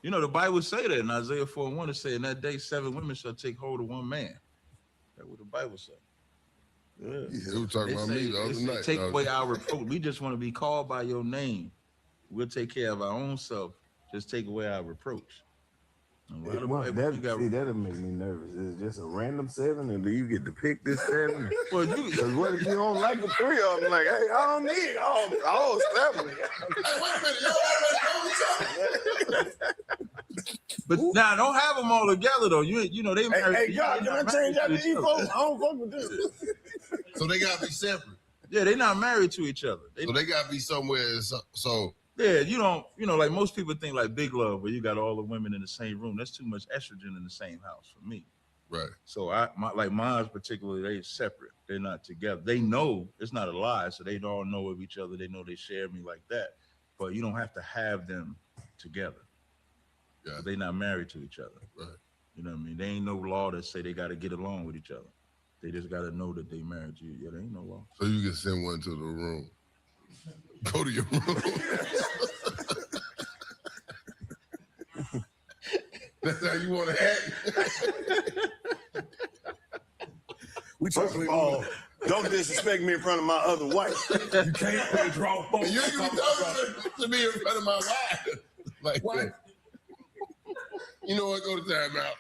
You know, the Bible say that in Isaiah 4:1, it say, in that day 7 women shall take hold of one man. That's what the Bible say. Yeah. They were talking about me the other night. Take away our reproach. We just want to be called by your name. We'll take care of our own self. Just take away our reproach. That'll make me nervous. Is it just a random 7, and do you get to pick this 7? Well, because what if you don't like the 3 of them? Like, hey, I don't need all 7. But now, don't have them all together though. You know they married. Hey, God, can I change out these folks? I don't fuck with them. So they gotta be separate. Yeah, they're not married to each other. So they gotta be somewhere. So yeah, you don't. You know, like most people think like Big Love, where you got all the women in the same room. That's too much estrogen in the same house for me. Right. So mine's particularly, they separate. They're not together. They know it's not a lie, so they all know of each other. They know they share me like that. But you don't have to have them together. Yeah. They're not married to each other. Right. You know what I mean? There ain't no law that say they got to get along with each other. They just got to know that they married to you. Yeah, there ain't no law. So you can send one to the room. Go to your room. That's how you want to act. First of all, don't disrespect me in front of my other wife. You can't play draw phone. You ain't even talking to me in front of my wife. Like what? You know what? Go to timeout.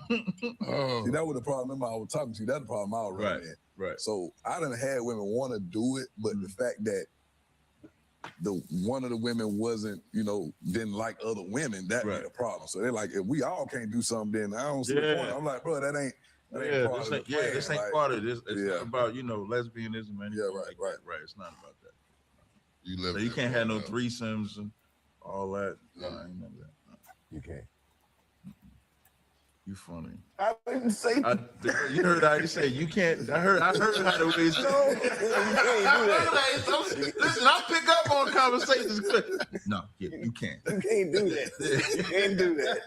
See, that was the problem. Remember, I was talking to you. That's the problem I was running at. Right. So I done had women want to do it, but the fact that one of the women wasn't, didn't like other women, that made a problem. So they're like, if we all can't do something, then I don't see the point. I'm like, bro, that ain't part of the plan. This ain't part of this. It's not about, lesbianism and right. It's not about that. So you can't have no threesomes and all that. No, I ain't none of that. No. You can't. You funny. I didn't say. You heard how you say you can't. I heard how the way. No, you can't do that. Listen, I pick up on conversations. No, you can't. You can't do that. You can't do that.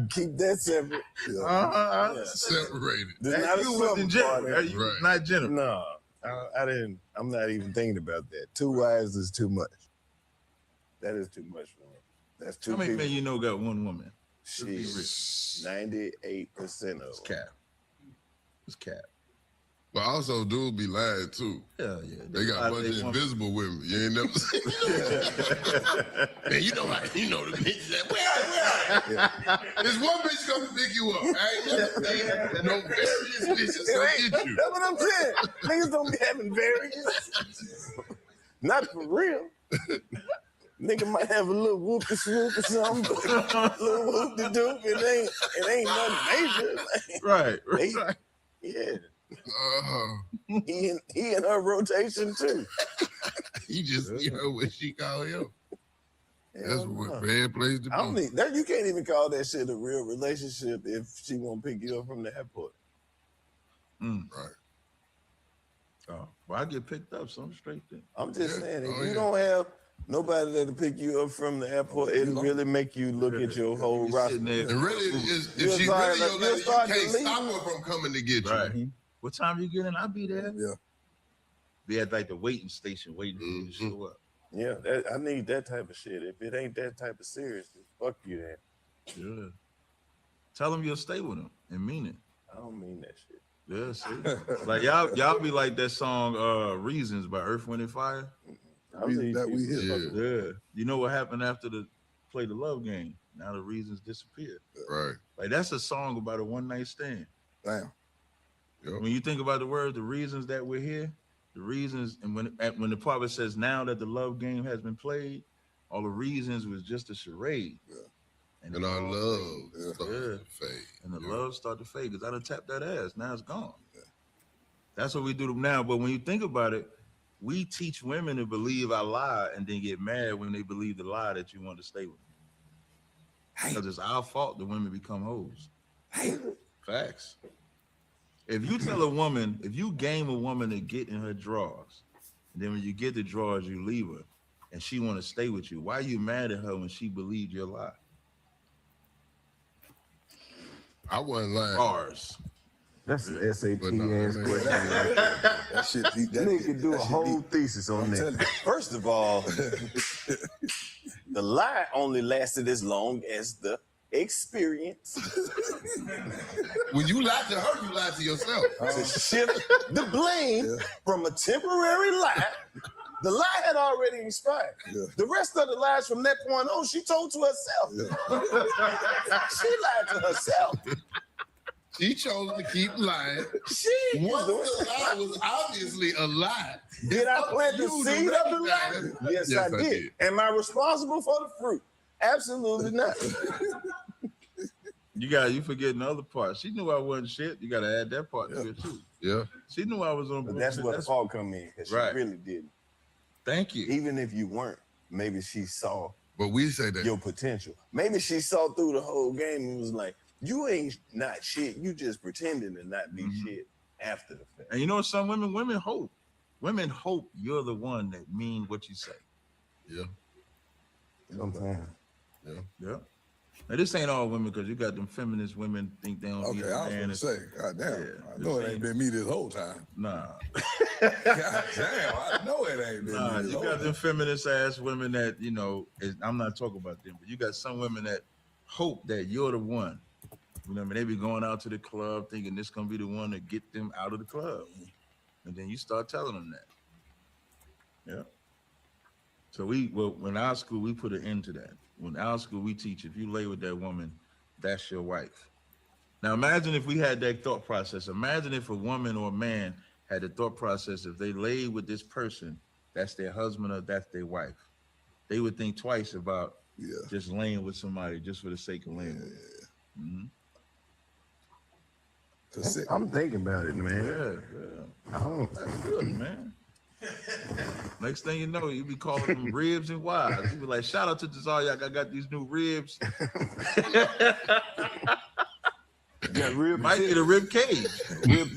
Keep that separate. Separated. That's you wasn't Jennifer. Not Jennifer. No, I didn't. I'm not even thinking about that. 2 wives is too much. That is too much for me. That's too. How many men you know got one woman? She's 98% of it's cap. It's cap. But also, dudes be lying too. Hell yeah. They got a bunch of invisible women. You ain't never seen. Man, you know the bitches that where are you? There's one bitch coming to pick you up. I ain't never seen no various bitches come get you. That's what I'm saying. Niggas don't be having various. Not for real. Nigga might have a little whoopie swoop or something, a little whoopie doop. It ain't nothing major. Right. Yeah. He in her rotation too. He just her what she call him. That's what bad place to be. I don't think that you can't even call that shit a real relationship if she won't pick you up from the airport. Right. Oh, well, I get picked up, so I'm straight there. I'm just saying, if you don't have nobody that'll pick you up from the airport, it'll really make you look at your whole roster. And really, if she's really your lady, you can't stop her from coming to get you. Right. What time you get in? I'll be there. Yeah. Be at like the waiting station waiting for you to show up. Yeah, I need that type of shit. If it ain't that type of serious, fuck you then. Yeah. Tell them you'll stay with them and mean it. I don't mean that shit. Yeah, see? Like y'all be like that song Reasons by Earth, Wind and Fire. Yeah. You know what happened after play the love game? Now the reasons disappeared. Right. Like that's a song about a one night stand. Damn. Yep. When you think about the word, the reasons that we're here, the reasons, and when the prophet says now that the love game has been played, all the reasons was just a charade. Yeah. And our love started to fade. And the love started to fade because I done tapped that ass. Now it's gone. Yeah. That's what we do now. But when you think about it, we teach women to believe our lie and then get mad when they believe the lie that you want to stay with. Because it's our fault the women become hoes. Facts. If you tell a woman, if you game a woman to get in her drawers, and then when you get the drawers, you leave her, and she want to stay with you, why are you mad at her when she believed your lie? I wasn't lying. Bars. That's an SAT But no, ass man. question. That shit deep. That nigga could do a whole thesis on that. First of all, the lie only lasted as long as the experience. When you lie to her, you lie to yourself. To shift the blame from a temporary lie, the lie had already expired. The rest of the lies from that point on, she told to herself. She lied to herself. She chose to keep lying. Once the lie was obviously a lie. Did I plant the seed of the lie? Yes, I did. Am I responsible for the fruit? Absolutely not. You forgetting the other part. She knew I wasn't shit. You gotta add that part to it too. Yeah. She knew I was on. But that's where the fault come in, because she really didn't. Thank you. Even if you weren't, maybe she saw. But we say that your potential. Maybe she saw through the whole game and was like, "You ain't not shit. You just pretending to not be shit after the fact." And you know, some women hope. Women hope you're the one that mean what you say. Yeah. Sometimes. Yeah. Now this ain't all women, because you got them feminist women think they don't need a man. I was gonna say, God damn, I know it ain't been me this whole time. Nah. God damn, I know it ain't been me this You whole got time. them feminist ass women that, you know, I'm not talking about them, but you got some women that hope that you're the one. You know what I mean? They be going out to the club thinking this gonna be the one to get them out of the club. And then you start telling them that. Yeah. So when our school, we put an end to that. When our school, we teach, if you lay with that woman, that's your wife. Now imagine if we had that thought process. Imagine if a woman or a man had the thought process, if they laid with this person, that's their husband or that's their wife. They would think twice about just laying with somebody just for the sake of laying with them. I'm thinking about it, man. Yeah. That's good, man. Next thing you know, you be calling them ribs and wives. You be like, shout out to Tazaryach, I got these new ribs. Might get a rib cage. Rib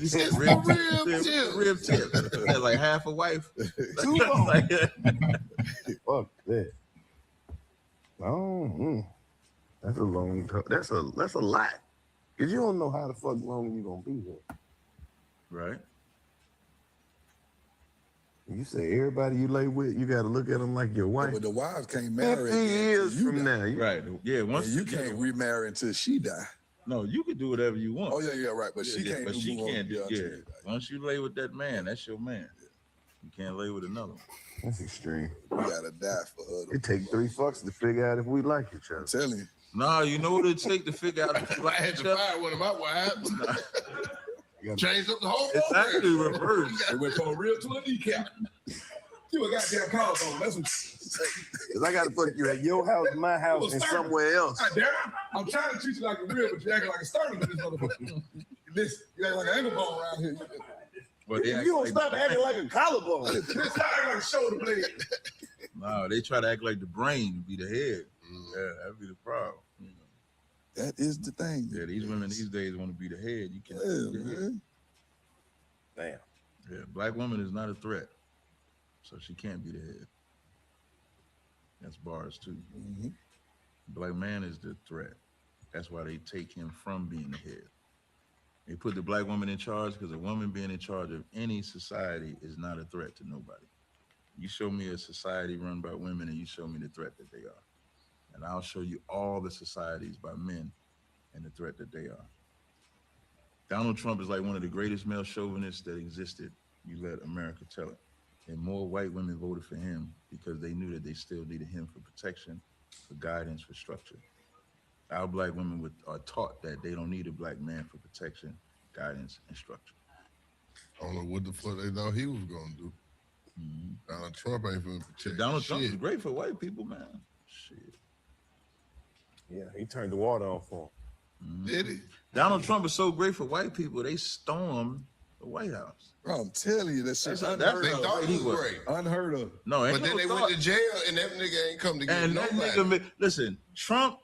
tip. Yeah, like half a wife. Fuck that. Oh, that's a long time. That's a lot. Cause you don't know how the fuck long you gonna be here. Right. You say everybody you lay with, you got to look at them like your wife. But the wives can't marry 50 years from now. Right. Yeah. Once you can't remarry until she die. No, you can do whatever you want. Oh yeah, right. But she can't. But she can't do. Yeah. Once you lay with that man, that's your man. You can't lay with another one. That's extreme. You gotta die for her. It take 3 fucks to figure out if we like each other. I'm telling you. Nah, you know what it take to figure out if you I like had each to other? find one of my wives. Changed up the whole It's program. actually reversed. It went from a real to a decap. You a goddamn collarbone. That's what. Cause I got to fuck you at your house, my house, and somewhere else. God damn it. I'm trying to treat you like a real, but you acting like a sternum in this motherfucker. Listen, you act like an ankle bone around here. But If you don't stop acting like a collarbone. Stop acting like a shoulder blade. No, they try to act like the brain to be the head. Yeah, that'd be the problem. You know. That is the thing. Yeah, these women these days want to be the head. You can't. Yeah, man. Damn. Yeah, black woman is not a threat, so she can't be the head. That's bars too. Black man is the threat. That's why they take him from being the head. They put the black woman in charge because a woman being in charge of any society is not a threat to nobody. You show me a society run by women and you show me the threat that they are. And I'll show you all the societies by men and the threat that they are. Donald Trump is like one of the greatest male chauvinists that existed. You let America tell it. And more white women voted for him because they knew that they still needed him for protection, for guidance, for structure. Our black women are taught that they don't need a black man for protection, guidance, and structure. I don't know what the fuck they thought he was gonna do. Donald Trump ain't finna protect Donald Trump shit. is great for white people, man. Shit. Yeah, he turned the water on for him. Did he? Donald Trump is so great for white people, they stormed the White House. I'm telling you, that shit's unheard They of. thought he was great. Unheard of. No, ain't But then no they thought. went to jail, and that nigga ain't come to get And that nobody. nigga, listen, Trump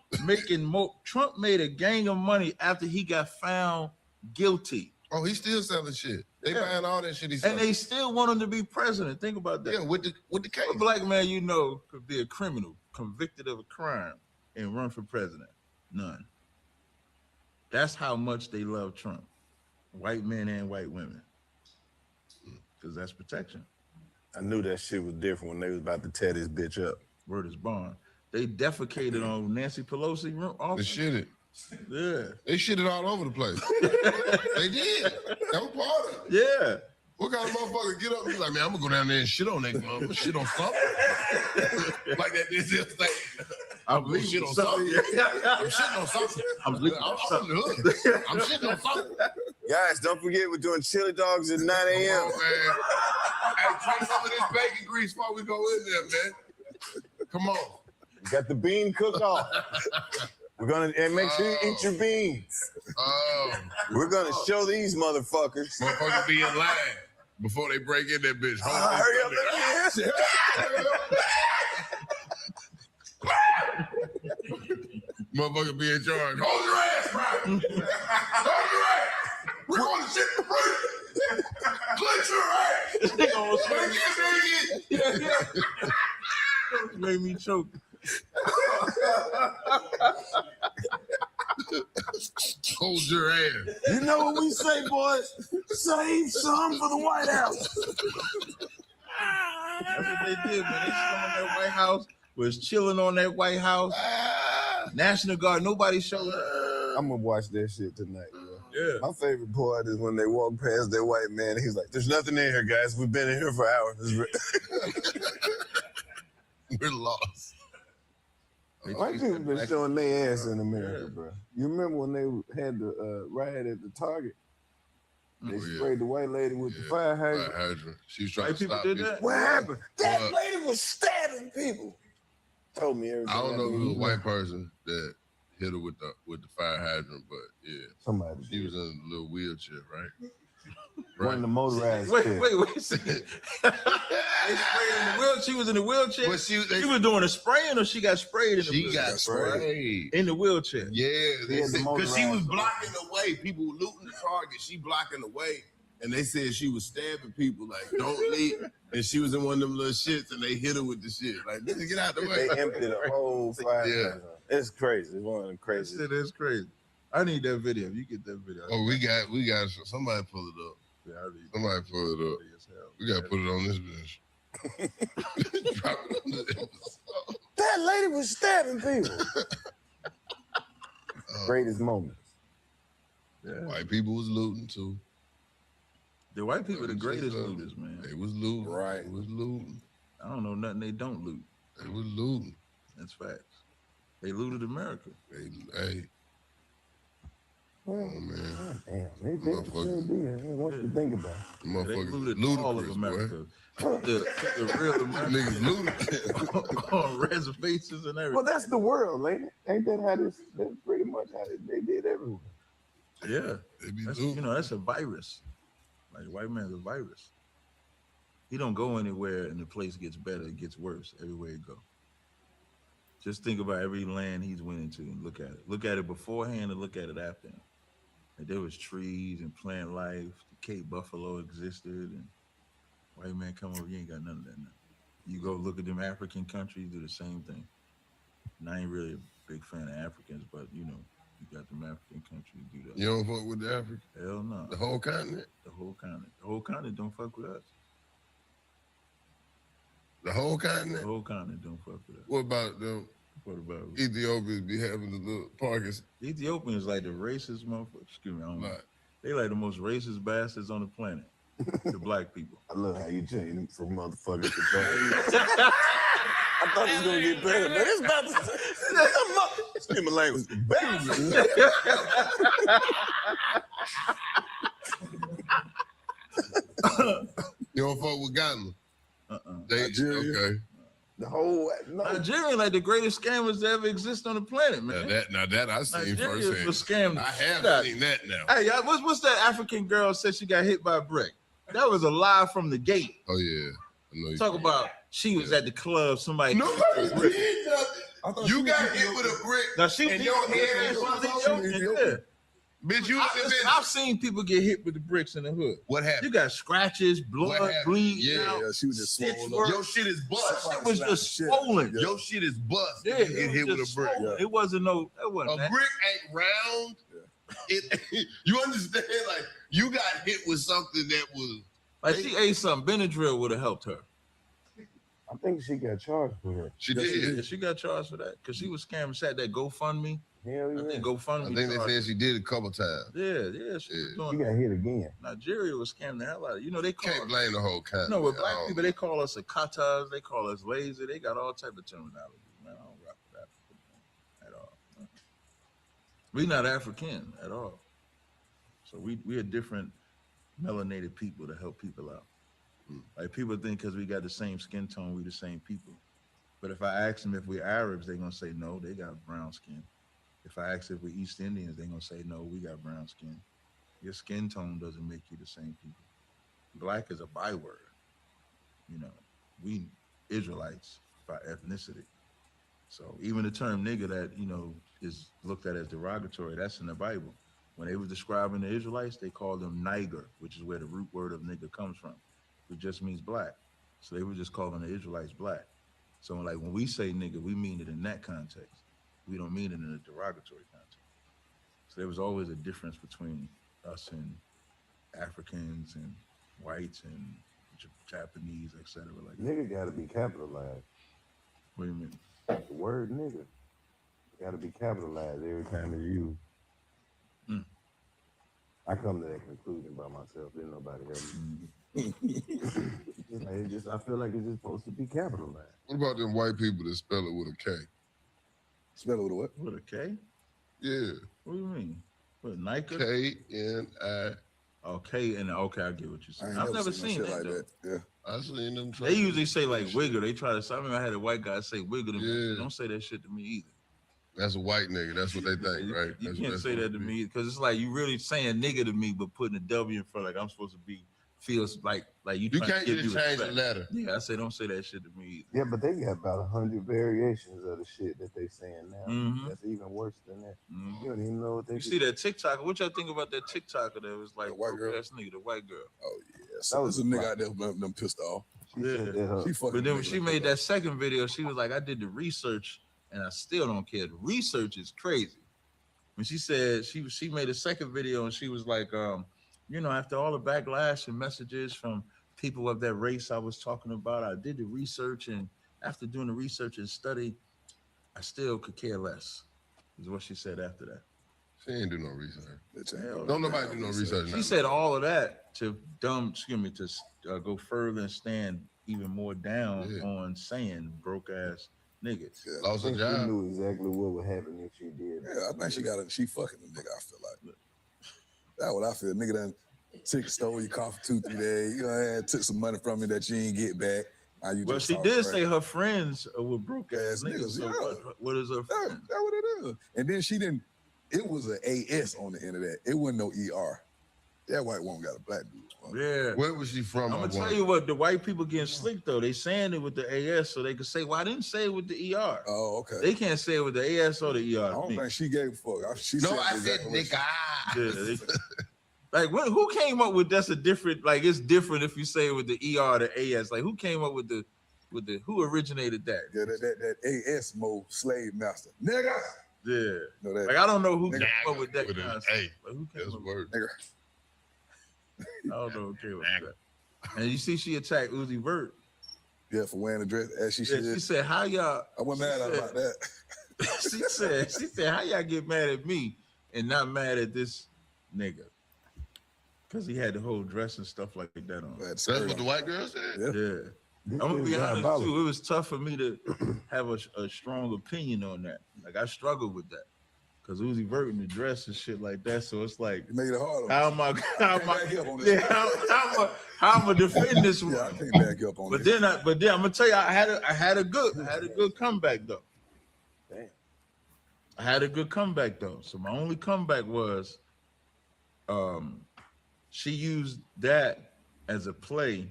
Trump made a gang of money after he got found guilty. Oh, he's still selling shit. They Yeah. buying all that shit he's And selling. they still want him to be president. Think about that. Yeah, with the case. What black man you know could be a criminal, convicted of a crime, and run for president? None. That's how much they love Trump. White men and white women. Because that's protection. I knew that shit was different when they was about to tear this bitch up. Word is bond. They defecated on Nancy Pelosi room. They shitted. Yeah. They shitted all over the place. They did. That was part of it. Yeah. What kind of motherfucker get up and be like, man, I'm gonna go down there and shit on that motherfucker. Shit on something. Like that this thing. I'm gonna shit on something. I'm shitting on something. I'm from the hood. I'm shitting on something. Guys, don't forget we're doing chili dogs at 9 a.m. Come on, man. Hey, try some of this bacon grease before we go in there, man. Come on. You got the bean cook off. We're gonna and make sure you eat your beans. We're gonna show these motherfuckers. Motherfuckers be in line before they break in that bitch. Hurry up, let me Motherfucker be in charge. Hold your ass, bro. Hold your ass. We're going to shit the free. Clench your ass. This nigga made me choke. Hold your ass. You know what we say, boys? Save some for the White House. That's what they did, man. They stormed that White House, was chilling on that White House. National Guard, nobody showed up. I'm gonna watch that shit tonight, bro. Yeah. My favorite part is when they walk past that white man. He's like, "There's nothing in here, guys. We've been in here for hours." We're lost. White people been showing their ass in America, bro. You remember when they had the riot at the Target? They sprayed the white lady with the fire hydrant. Fire hydrant. She was trying White to people stop did people. that? What happened? That lady was stabbing people. Told me everything. I don't know if it was a white person that hit her with the fire hydrant, but yeah. Somebody. She was in a little wheelchair, right? One of the motorized. Wait. See. They sprayed in the wheelchair. She was in the wheelchair. But she was doing a spraying, or she got sprayed in the She wheelchair? got sprayed. In the wheelchair. Yeah, because she was blocking the way. People were looting the Target. She blocking the way. And they said she was stabbing people, like, don't leave. And she was in one of them little shits, and they hit her with the shit. Like, nigga, get out the way. They emptied a whole fire. Yeah. It's crazy. It's one of them crazy. That shit is crazy. I need that video. You get that video. Oh, we got somebody pull it up. Yeah, I need Somebody pull it up. We got to put it on this bitch. Drop it on the episode. That lady was stabbing people. Greatest moments. Yeah. White people was looting, too. The white people are the greatest looters, man. They was looting. Right. They was looting. I don't know nothing they don't loot. They was looting. That's facts. They looted America. Hey. Oh, man. Damn, they should be. What you think about it? They Motherfuckers looted all of ludicrous, America. The real America. Niggas looted. On reservations and everything. Well, that's the world, ain't it? Ain't that how this? That's pretty much how they did everywhere. Yeah. They be That's, looting. that's a virus. Like, white man's a virus. He don't go anywhere and the place gets better, it gets worse everywhere he go. Just think about every land he's went into and look at it. Look at it beforehand and look at it after him. Like, there was trees and plant life. The Cape Buffalo existed, and white man come over, you ain't got none of that now. You go look at them African countries, do the same thing. And I ain't really a big fan of Africans, but you got them African countries do that. You don't fuck with the Africa? Hell no. The whole continent? The whole continent. The whole continent don't fuck with us. The whole continent? The whole continent don't fuck with us. What about them? What about Ethiopians be having the little pockets? Ethiopians like the racist motherfuckers. Excuse me, I don't know. Right. They like the most racist bastards on the planet. The black people. I love how you change them from motherfuckers to bad. I thought it was gonna get better, but it's about to. Excuse my language. You don't fuck with Ghana? They, Nigeria? okay. The whole Nigeria ain't like the greatest scammers that ever exist on the planet, man. Now that I seen firsthand. Scam. I have seen that now. Hey, what's that African girl said she got hit by a brick? That was a lie from the gate. Oh yeah. I know Talk about she was at the club. Somebody. Nobody did nothing. You got hit with a brick. Now she and your head was Bitch, I've seen people get hit with the bricks in the hood. What happened? You got scratches, blood, bleed. Yeah, she was just swollen. Your shit is bust. It was just swollen. Yeah. Your shit is bust. Yeah, You get hit with a brick. Yeah. It wasn't no. It wasn't a brick ain't round. Yeah. You understand? Like you got hit with something that was like she ate something. Benadryl would have helped her. I think she got charged for that. She did. Yeah, she got charged for that because she was scamming. She had that GoFundMe. Hell yeah. I think GoFundMe. I think they said she did a couple times. Yeah. She got hit again. Nigeria was scamming the hell out of it. You know they can't blame the whole country. No, with black people they call us a katas. They call us lazy. They got all type of terminology. Man, I don't rock with that at all. We not African at all. So we are different melanated people to help people out. Like people think because we got the same skin tone, we the same people. But if I ask them if we're Arabs, they're gonna say no, they got brown skin. If I ask if we're East Indians, they're gonna say no, we got brown skin. Your skin tone doesn't make you the same people. Black is a byword. You know, we Israelites by ethnicity. So even the term nigger that, you know, is looked at as derogatory, that's in the Bible. When they were describing the Israelites, they called them Niger, which is where the root word of nigger comes from. It just means black. So they were just calling the Israelites black. So like when we say nigger, we mean it in that context. We don't mean it in a derogatory context. So there was always a difference between us and Africans and whites and Japanese, etc. Like nigga gotta be capitalized. What do you mean? The word nigga gotta be capitalized every time it's used. I come to that conclusion by myself. There's nobody else. I feel like it's just supposed to be capitalized. What about them white people that spell it with a K? Spell it with a what? With a K? Yeah. What do you mean? What, Nike? K-N-I. Oh, K and okay, I get what you're saying. I've never seen that, like that. Yeah. I seen them. They usually say like wigger. They try to. I remember I had a white guy say wigger to me. Yeah. Don't say that shit to me either. That's a white nigga. That's what they think, right? You can't say that to me because it's like you really saying nigga to me, but putting a W in front, like I'm supposed to be feels like you. You can't just change the letter. Yeah, I say don't say that shit to me either. Yeah, but they got about 100 variations of the shit that they saying now. That's even worse than that. You don't even know what they. You see that TikTok? What y'all think about that TikToker that was like the white girl? Ass nigga, the white girl. Oh yeah, so that was a nigga out there with them pissed off. Yeah, she fucking. But then when she made that second video, she was like, I did the research. And I still don't care. The research is crazy. When she said she made a second video and she was like, you know, after all the backlash and messages from people of that race I was talking about, I did the research, and after doing the research and study, I still could care less. Is what she said after that. She ain't do no research. Don't nobody do no research. She said all of that to go further and stand even more down on saying broke ass niggas. Yeah, lost her job. She knew exactly what would happen if she did. Yeah, I think she fucking the nigga. I feel like that's what I feel. Nigga done stole your car for 2-3 days. You know, took some money from me that you ain't get back. Well, she did say her friends were broke ass niggas. So what is her friend? That's what it is. And then she didn't. It was an AS on the end of that. It wasn't no ER. That white woman got a black dude. Yeah. Where was she from? I'm gonna tell you what, the white people getting slick though. They saying it with the AS so they could say, well, I didn't say it with the ER. Oh, okay. They can't say it with the AS or the ER. I don't think she gave a fuck. I said nigga. Yeah, like who came up with that's a different, like it's different if you say it with the ER or the AS. Like who came up with the who originated that? Yeah, that AS mode slave master. Nigga. Yeah. You know that, like I don't know who came up with that concept. Like, who came up with nigga. I don't know who came up with that. And you see she attacked Uzi Vert. Yeah, for wearing a dress as she should. She said, how y'all I wasn't mad about that. she said, how y'all get mad at me and not mad at this nigga? Because he had the whole dress and stuff like that on. That's what the white girl said? Yeah. I'm gonna be honest too. It was tough for me to have a strong opinion on that. Like I struggled with that. because Uzi Vert in the dress and shit like that. So it's like, you made it hard on how am I how am I defend this one? Yeah, I can't back up on but this. Then I'm gonna tell you, I had a good comeback though. Damn. I had a good comeback though. So my only comeback was, she used that as a play.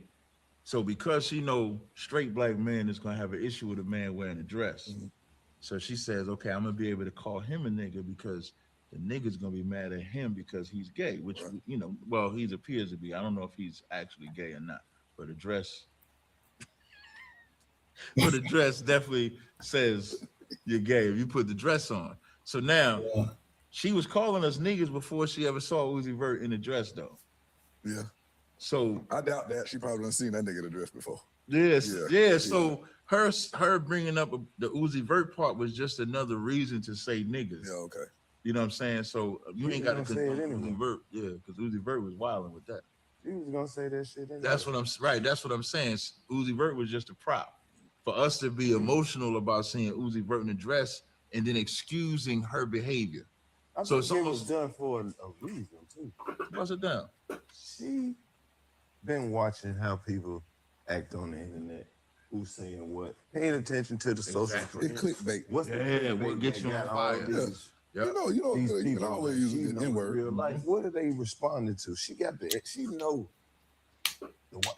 So because she know straight black men is gonna have an issue with a man wearing a dress. Mm-hmm. So she says, okay, I'm gonna be able to call him a nigga because the nigga's gonna be mad at him because he's gay, which, you know, well, he appears to be. I don't know if he's actually gay or not, but the dress, definitely says you're gay if you put the dress on. So now she was calling us niggas before she ever saw Uzi Vert in the dress though. Yeah. So I doubt that. She probably done seen that nigga in the dress before. Yes, yeah. So her bringing up the Uzi Vert part was just another reason to say niggas. Yeah, okay. You know what I'm saying? So you ain't got to say it anyway. Uzi Vert, yeah, because Uzi Vert was wilding with that. He was gonna say that shit anyway. That's what I'm saying. Uzi Vert was just a prop for us to be emotional about seeing Uzi Vert in the dress and then excusing her behavior. I so think it was done for a reason too. Bust it down. She been watching how people act on the internet, who's saying what, paying attention to the social. It's clickbait. What's what gets you on fire? You know, you can always use the N-word. Real life. What are they responding to? She know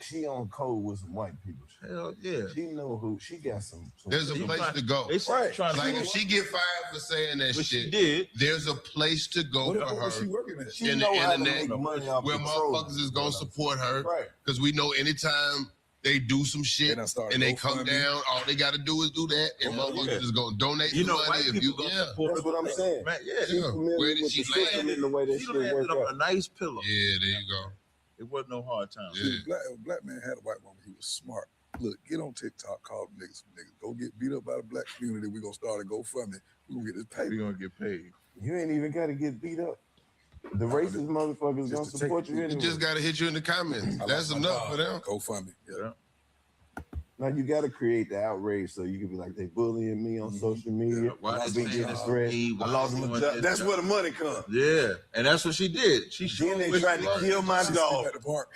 she on code with some white people. Hell yeah. She know who. She got some there's a place to go. Right. Like if she get fired for saying that shit, there's a place to go for her she working at? in the internet where motherfuckers is gonna support her. Right. Because we know anytime they do some shit and they come down, all they gotta do is do that, and motherfuckers is gonna donate the money. If you that's what I'm saying. Man, where did she land? In the way that she landed on a nice pillow. Yeah, there you go. It wasn't no hard time. Yeah. Black man had a white woman. He was smart. Look, get on TikTok, call them niggas. Go get beat up by the black community. We're going to start a GoFundMe. We're going to get this paid. We're going to get paid. You ain't even got to get beat up. The racist motherfuckers going to support you anyway. You just got to hit you in the comments. That's enough for them. GoFundMe. Yeah. Now you got to create the outrage so you can be like, they bullying me on social media. Why they getting threat? I lost my job. That's where the money comes. Yeah, and that's what she did. Then they tried to kill my dog. At the park.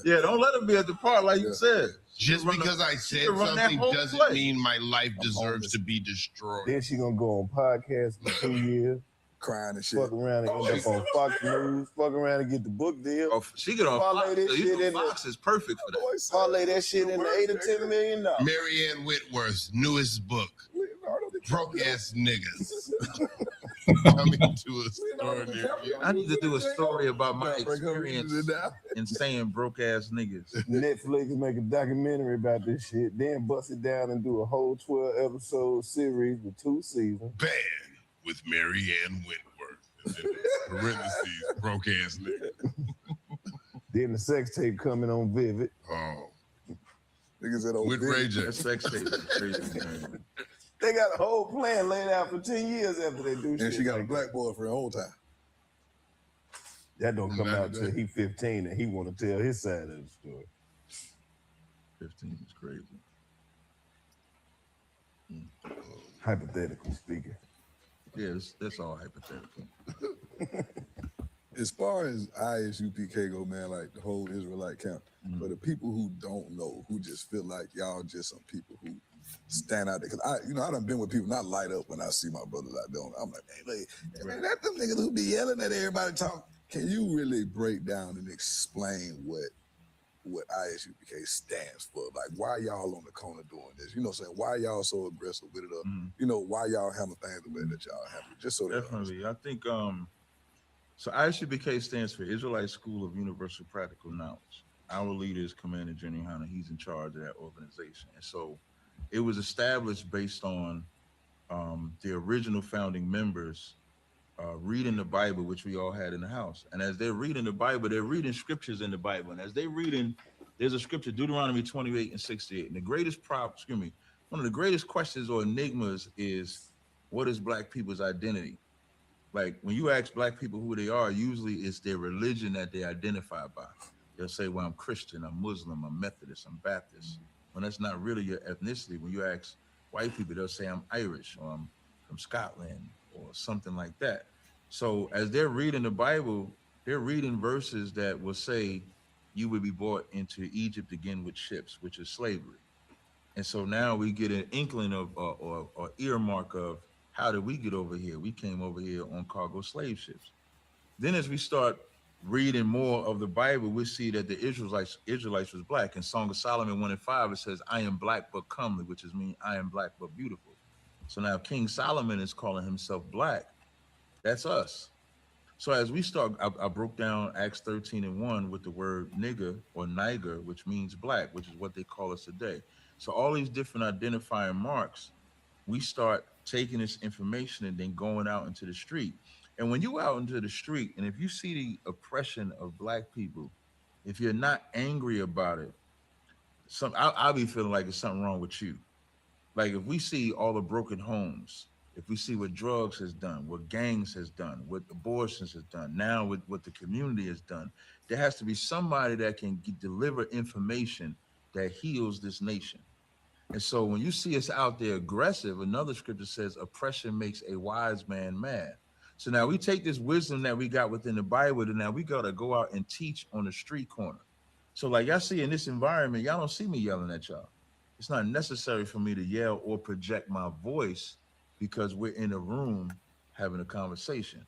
Yeah, don't let them be at the park like you said. Just because I said something doesn't mean my life deserves to be destroyed. Then she gonna go on podcasts for 2 years. Crying and shit. Fuck around and end up on Fox News. Fuck around and get the book deal. Oh, she get on Fox. Fox is perfect for that. Parlay that shit into $8 or $10 million. Marianne Whitworth's newest book, Broke Ass Niggas. Coming to a story near you. I need to do a story about my experience in saying broke ass niggas. Netflix make a documentary about this shit, then bust it down and do a whole 12-episode series with 2 seasons. Bad with Marianne Whitworth. And then parentheses, broke ass nigga. Then the sex tape coming on Vivid. Oh. Niggas that with Ray J. That sex tape is crazy, man. They got a whole plan laid out for 10 years after they do shit. And she got a black boy for the whole time. That don't come out till he 15 and he want to tell his side of the story. 15 is crazy. Hypothetically speaking. Yeah, that's all hypothetical. As far as ISUPK go, man, like the whole Israelite camp, for the people who don't know, who just feel like y'all just some people who stand out there, because I done been with people not light up when I see my brothers out there. I'm like, man, that them niggas who be yelling at everybody talking. Can you really break down and explain what ISUPK stands for? Like, why y'all on the corner doing this? You know what I'm saying? Why y'all so aggressive with it? You know, why y'all handle things the way that y'all handle? Just so definitely. I think so ISUPK stands for Israelite School of Universal Practical Knowledge. Our leader is Commander Jenny Hunter. He's in charge of that organization. And so it was established based on the original founding members reading the Bible, which we all had in the house. And as they're reading the Bible, they're reading scriptures in the Bible. And as they're reading, there's a scripture, Deuteronomy 28 and 68. And the greatest one of the greatest questions or enigmas is, what is black people's identity? Like when you ask black people who they are, usually it's their religion that they identify by. They'll say, well, I'm Christian, I'm Muslim, I'm Methodist, I'm Baptist. When that's not really your ethnicity. When you ask white people, they'll say, I'm Irish, or I'm from Scotland or something like that. So as they're reading the Bible, they're reading verses that will say you would be brought into Egypt again with ships, which is slavery. And so now we get an inkling of or earmark of how did we get over here? We came over here on cargo slave ships. Then as we start reading more of the Bible, we see that the Israelites was black. In Song of Solomon 1:5, it says, I am black but comely, which is mean I am black but beautiful. So now King Solomon is calling himself black. That's us. So as we start, I broke down Acts 13:1 with the word nigger or niger, which means black, which is what they call us today. So all these different identifying marks, we start taking this information and then going out into the street. And when you out into the street, and if you see the oppression of black people, if you're not angry about it, I'll be feeling like there's something wrong with you. Like if we see all the broken homes, if we see what drugs has done, what gangs has done, what abortions has done, now with what the community has done, there has to be somebody that can deliver information that heals this nation. And so when you see us out there aggressive, another scripture says oppression makes a wise man mad. So now we take this wisdom that we got within the Bible, and now we got to go out and teach on the street corner. So like y'all see in this environment, y'all don't see me yelling at y'all. It's not necessary for me to yell or project my voice because we're in a room having a conversation.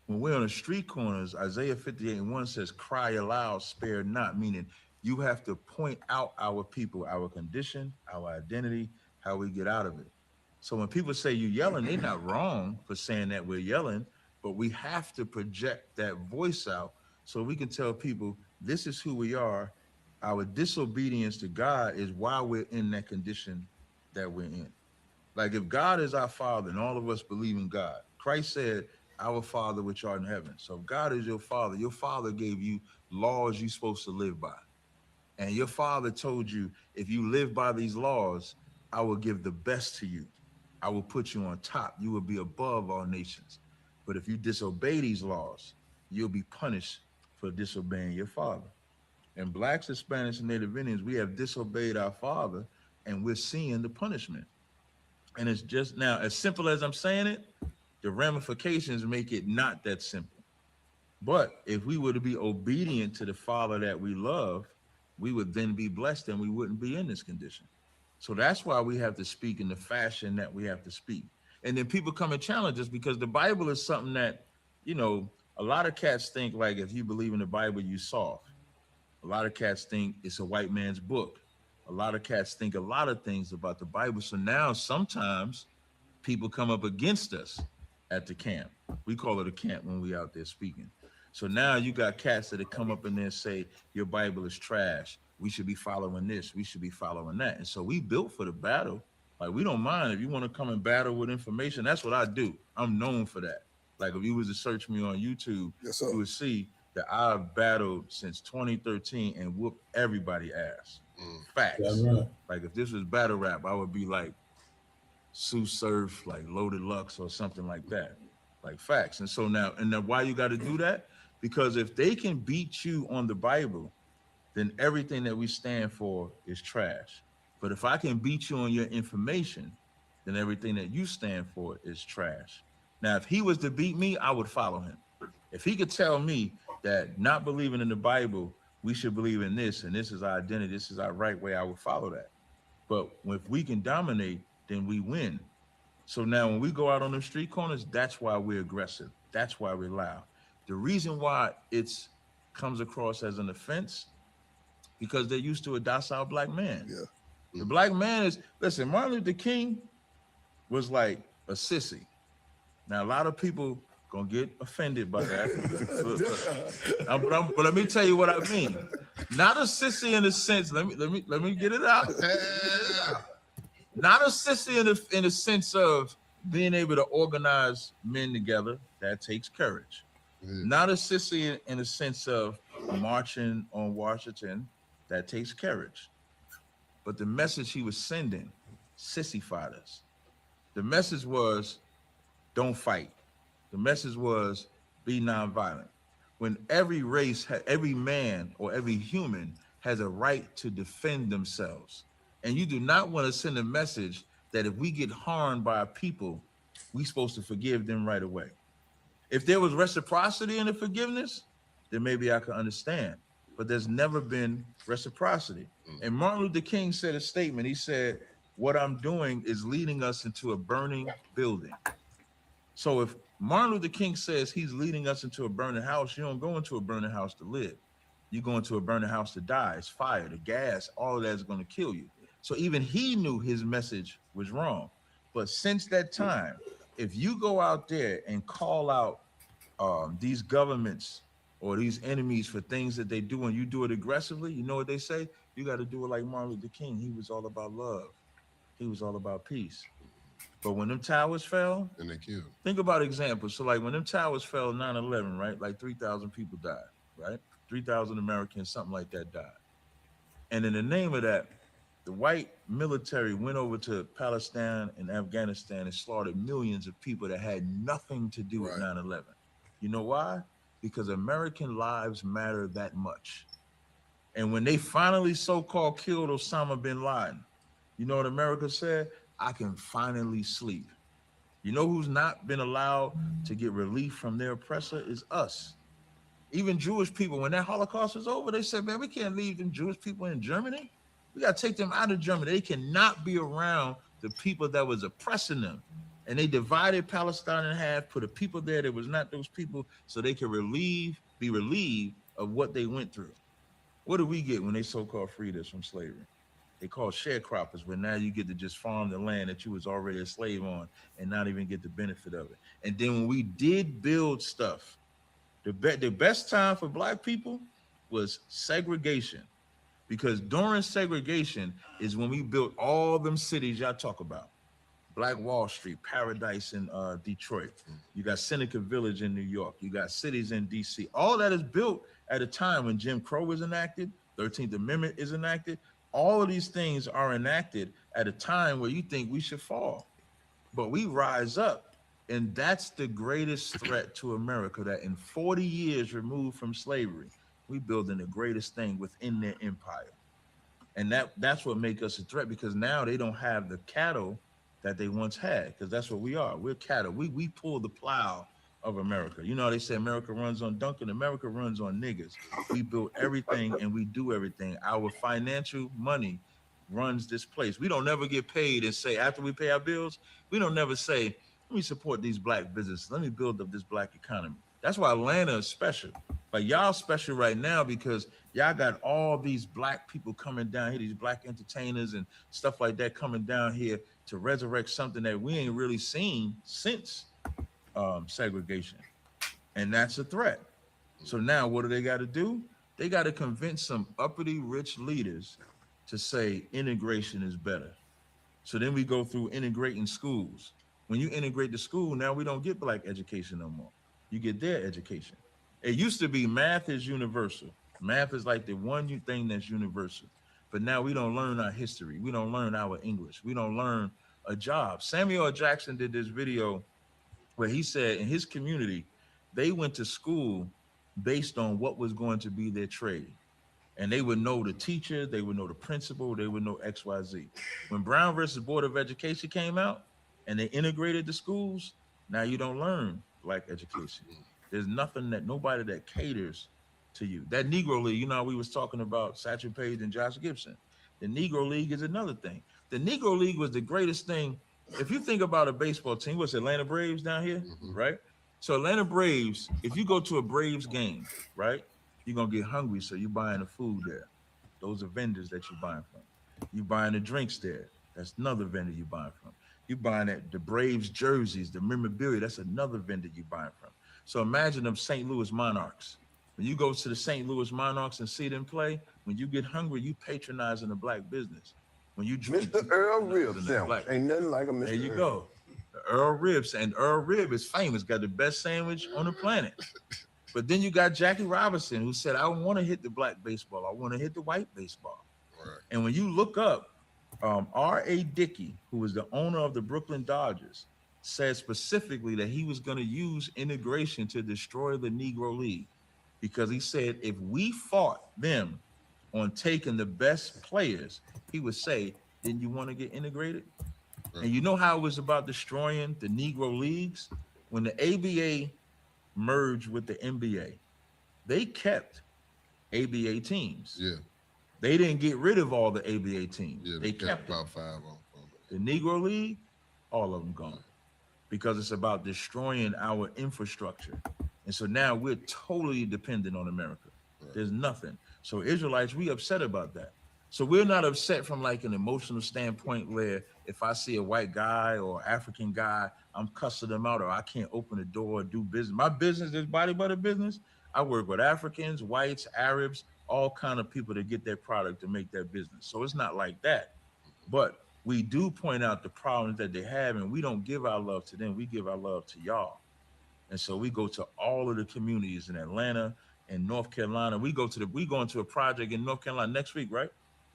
When we're on the street corners, Isaiah 58:1 says, cry aloud, spare not, meaning you have to point out our people, our condition, our identity, how we get out of it. So when people say you're yelling, they're not wrong for saying that we're yelling, but we have to project that voice out so we can tell people this is who we are. Our disobedience to God is why we're in that condition that we're in. Like if God is our Father and all of us believe in God, Christ said, our Father which art in heaven. So if God is your Father gave you laws you're supposed to live by. And your Father told you, if you live by these laws, I will give the best to you. I will put you on top. You will be above all nations. But if you disobey these laws, you'll be punished for disobeying your Father. And blacks, Hispanics, and Native Indians, we have disobeyed our Father, and we're seeing the punishment. And it's just now, as simple as I'm saying it, the ramifications make it not that simple. But if we were to be obedient to the Father that we love, we would then be blessed and we wouldn't be in this condition. So that's why we have to speak in the fashion that we have to speak. And then people come and challenge us because the Bible is something that, you know, a lot of cats think like if you believe in the Bible, you soft. A lot of cats think it's a white man's book. A lot of cats think a lot of things about the Bible. So now sometimes people come up against us at the camp. We call it a camp when we out there speaking. So now you got cats that come up in there and say, your Bible is trash. We should be following this. We should be following that. And so we built for the battle. Like we don't mind if you want to come and battle with information. That's what I do. I'm known for that. Like if you was to search me on YouTube, yes, you would see that I've battled since 2013 and whooped everybody ass. Facts. Yeah, right. Like if this was battle rap, I would be like Sue Surf, like Loaded Lux or something like that. Like facts. And so now, and then why you got to do that? Because if they can beat you on the Bible, then everything that we stand for is trash. But if I can beat you on your information, then everything that you stand for is trash. Now, if he was to beat me, I would follow him. If he could tell me that not believing in the Bible, we should believe in this, and this is our identity, this is our right way, I would follow that. But if we can dominate, then we win. So now when we go out on the street corners, that's why we're aggressive. That's why we're loud. The reason why it's comes across as an offense, because they're used to a docile black man. Yeah. The black man is, listen, Martin Luther King was like a sissy. Now, a lot of people gonna get offended by that. But let me tell you what I mean. Not a sissy in the sense, let me get it out. Not a sissy in the sense of being able to organize men together. That takes courage. Not a sissy in the sense of marching on Washington. That takes courage. But the message he was sending sissified us. The message was, don't fight. The message was, be nonviolent. When every race, every man or every human has a right to defend themselves. And you do not want to send a message that if we get harmed by a people, we supposed to forgive them right away. If there was reciprocity in the forgiveness, then maybe I could understand. But there's never been reciprocity. And Martin Luther King said a statement. He said, what I'm doing is leading us into a burning building. So if Martin Luther King says he's leading us into a burning house, you don't go into a burning house to live. You go into a burning house to die. It's fire, the gas, all of that is going to kill you. So even he knew his message was wrong. But since that time, if you go out there and call out these governments or these enemies for things that they do and you do it aggressively, you know what they say? You got to do it like Martin Luther King. He was all about love. He was all about peace. But when them towers fell, and they killed. Think about examples. So like when them towers fell 9/11, right? Like 3,000 people died, right? 3,000 Americans, something like that died. And in the name of that, the white military went over to Palestine and Afghanistan and slaughtered millions of people that had nothing to do with 9/11. You know why? Because American lives matter that much. And when they finally so-called killed Osama bin Laden, you know what America said? I can finally sleep. You know who's not been allowed to get relief from their oppressor is us. Even Jewish people, when that Holocaust was over, they said, man, we can't leave them Jewish people in Germany. We got to take them out of Germany. They cannot be around the people that was oppressing them. And they divided Palestine in half, put a people there that was not those people so they could be relieved of what they went through. What do we get when they so-called freed us from slavery? They call sharecroppers, but now you get to just farm the land that you was already a slave on and not even get the benefit of it. And then when we did build stuff, the best time for Black people was segregation, because during segregation is when we built all them cities y'all talk about. Black Wall Street, Paradise in Detroit. You got Seneca Village in New York. You got cities in DC. All that is built at a time when Jim Crow was enacted, 13th Amendment is enacted. All of these things are enacted at a time where you think we should fall. But we rise up. And that's the greatest threat to America, that in 40 years removed from slavery, we building the greatest thing within their empire. And that's what makes us a threat, because now they don't have the cattle that they once had, because that's what we are. We're cattle. We pull the plow of America. You know, they say America runs on Duncan. America runs on niggas. We build everything and we do everything. Our financial money runs this place. We don't never get paid and say, after we pay our bills, we don't never say, let me support these Black businesses. Let me build up this Black economy. That's why Atlanta is special. Like y'all special right now because y'all got all these Black people coming down here, these Black entertainers and stuff like that coming down here to resurrect something that we ain't really seen since segregation. And that's a threat. So now what do they got to do? They got to convince some uppity rich leaders to say integration is better. So then we go through integrating schools. When you integrate the school, now we don't get Black education no more. You get their education. It used to be math is universal. Math is like the one thing that's universal. But now we don't learn our history. We don't learn our English. We don't learn a job. Samuel L. Jackson did this video where he said in his community, they went to school based on what was going to be their trade. And they would know the teacher, they would know the principal, they would know XYZ. When Brown versus Board of Education came out and they integrated the schools, now you don't learn Black education. There's nobody that caters to you. That Negro League, you know, we was talking about Satchel Paige and Josh Gibson. The Negro League is another thing. The Negro League was the greatest thing. If you think about a baseball team, what's Atlanta Braves down here, right? So Atlanta Braves, if you go to a Braves game, right, you're going to get hungry, so you're buying the food there. Those are vendors that you're buying from. You're buying the drinks there. That's another vendor you're buying from. You're buying the Braves jerseys, the memorabilia, that's another vendor you're buying from. So imagine them St. Louis Monarchs. When you go to the St. Louis Monarchs and see them play, when you get hungry, you patronizing a Black business. When you drink, Mr. Earl Rib sandwich. Ain't nothing like a Mr. There you Earl. go. The Earl Ribs, and Earl Rib is famous, got the best sandwich on the planet. But then you got Jackie Robinson, who said, I don't want to hit the Black baseball. I want to hit the white baseball. Right. And when you look up, R.A. Dickey, who was the owner of the Brooklyn Dodgers, said specifically that he was going to use integration to destroy the Negro League, because he said if we fought them on taking the best players, he would say, didn't you want to get integrated? And you know how it was about destroying the Negro leagues? When the ABA merged with the NBA, they kept ABA teams. Yeah. They didn't get rid of all the ABA teams. Yeah, they kept about 5 on the Negro League, all of them gone. Because it's about destroying our infrastructure. And so now we're totally dependent on America. Right. There's nothing. So Israelites, we upset about that. So we're not upset from like an emotional standpoint where if I see a white guy or African guy, I'm cussing them out or I can't open the door or do business. My business is body butter business. I work with Africans, whites, Arabs, all kind of people to get their product to make their business. So it's not like that. But we do point out the problems that they have, and we don't give our love to them. We give our love to y'all. And so we go to all of the communities in Atlanta and North Carolina. We going to a project in North Carolina next week, right?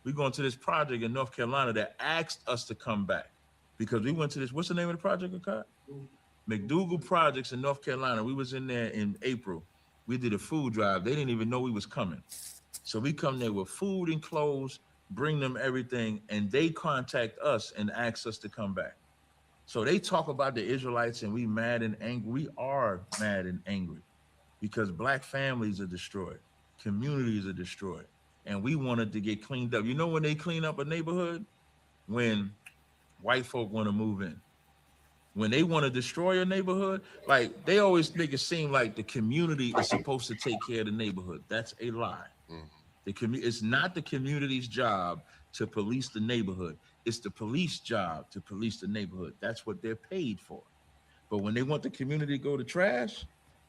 We going to this project in North Carolina that asked us to come back because we went to this. What's the name of the project, Akkad? McDougal Projects in North Carolina. We was in there in April. We did a food drive. They didn't even know we was coming. So we come there with food and clothes, bring them everything, and they contact us and ask us to come back. So they talk about the Israelites and we mad and angry. We are mad and angry because black families are destroyed, communities are destroyed, and we wanted to get cleaned up. You know when they clean up a neighborhood? When white folk want to move in. When they want to destroy a neighborhood, like they always make it seem like the community is supposed to take care of the neighborhood. That's a lie. It's not the community's job to police the neighborhood. It's the police job to police the neighborhood. That's what they're paid for. But when they want the community to go to trash,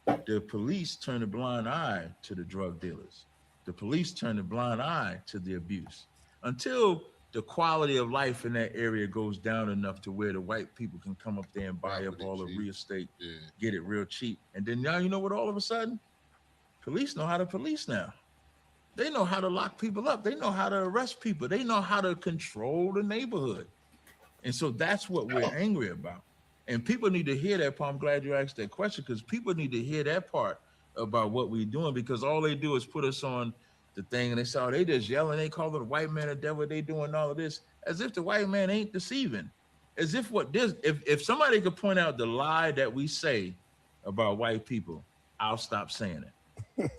the police turn a blind eye to the drug dealers. The police turn a blind eye to the abuse until the quality of life in that area goes down enough to where the white people can come up there and buy up all the real estate, get it real cheap. And then now you know what, all of a sudden, police know how to police now. They know how to lock people up. They know how to arrest people. They know how to control the neighborhood. And so that's what we're angry about. And people need to hear that part. I'm glad you asked that question because people need to hear that part about what we're doing because all they do is put us on the thing and they say, oh, they just yelling. They call the white man a devil. They doing all of this as if the white man ain't deceiving. As if if somebody could point out the lie that we say about white people, I'll stop saying it.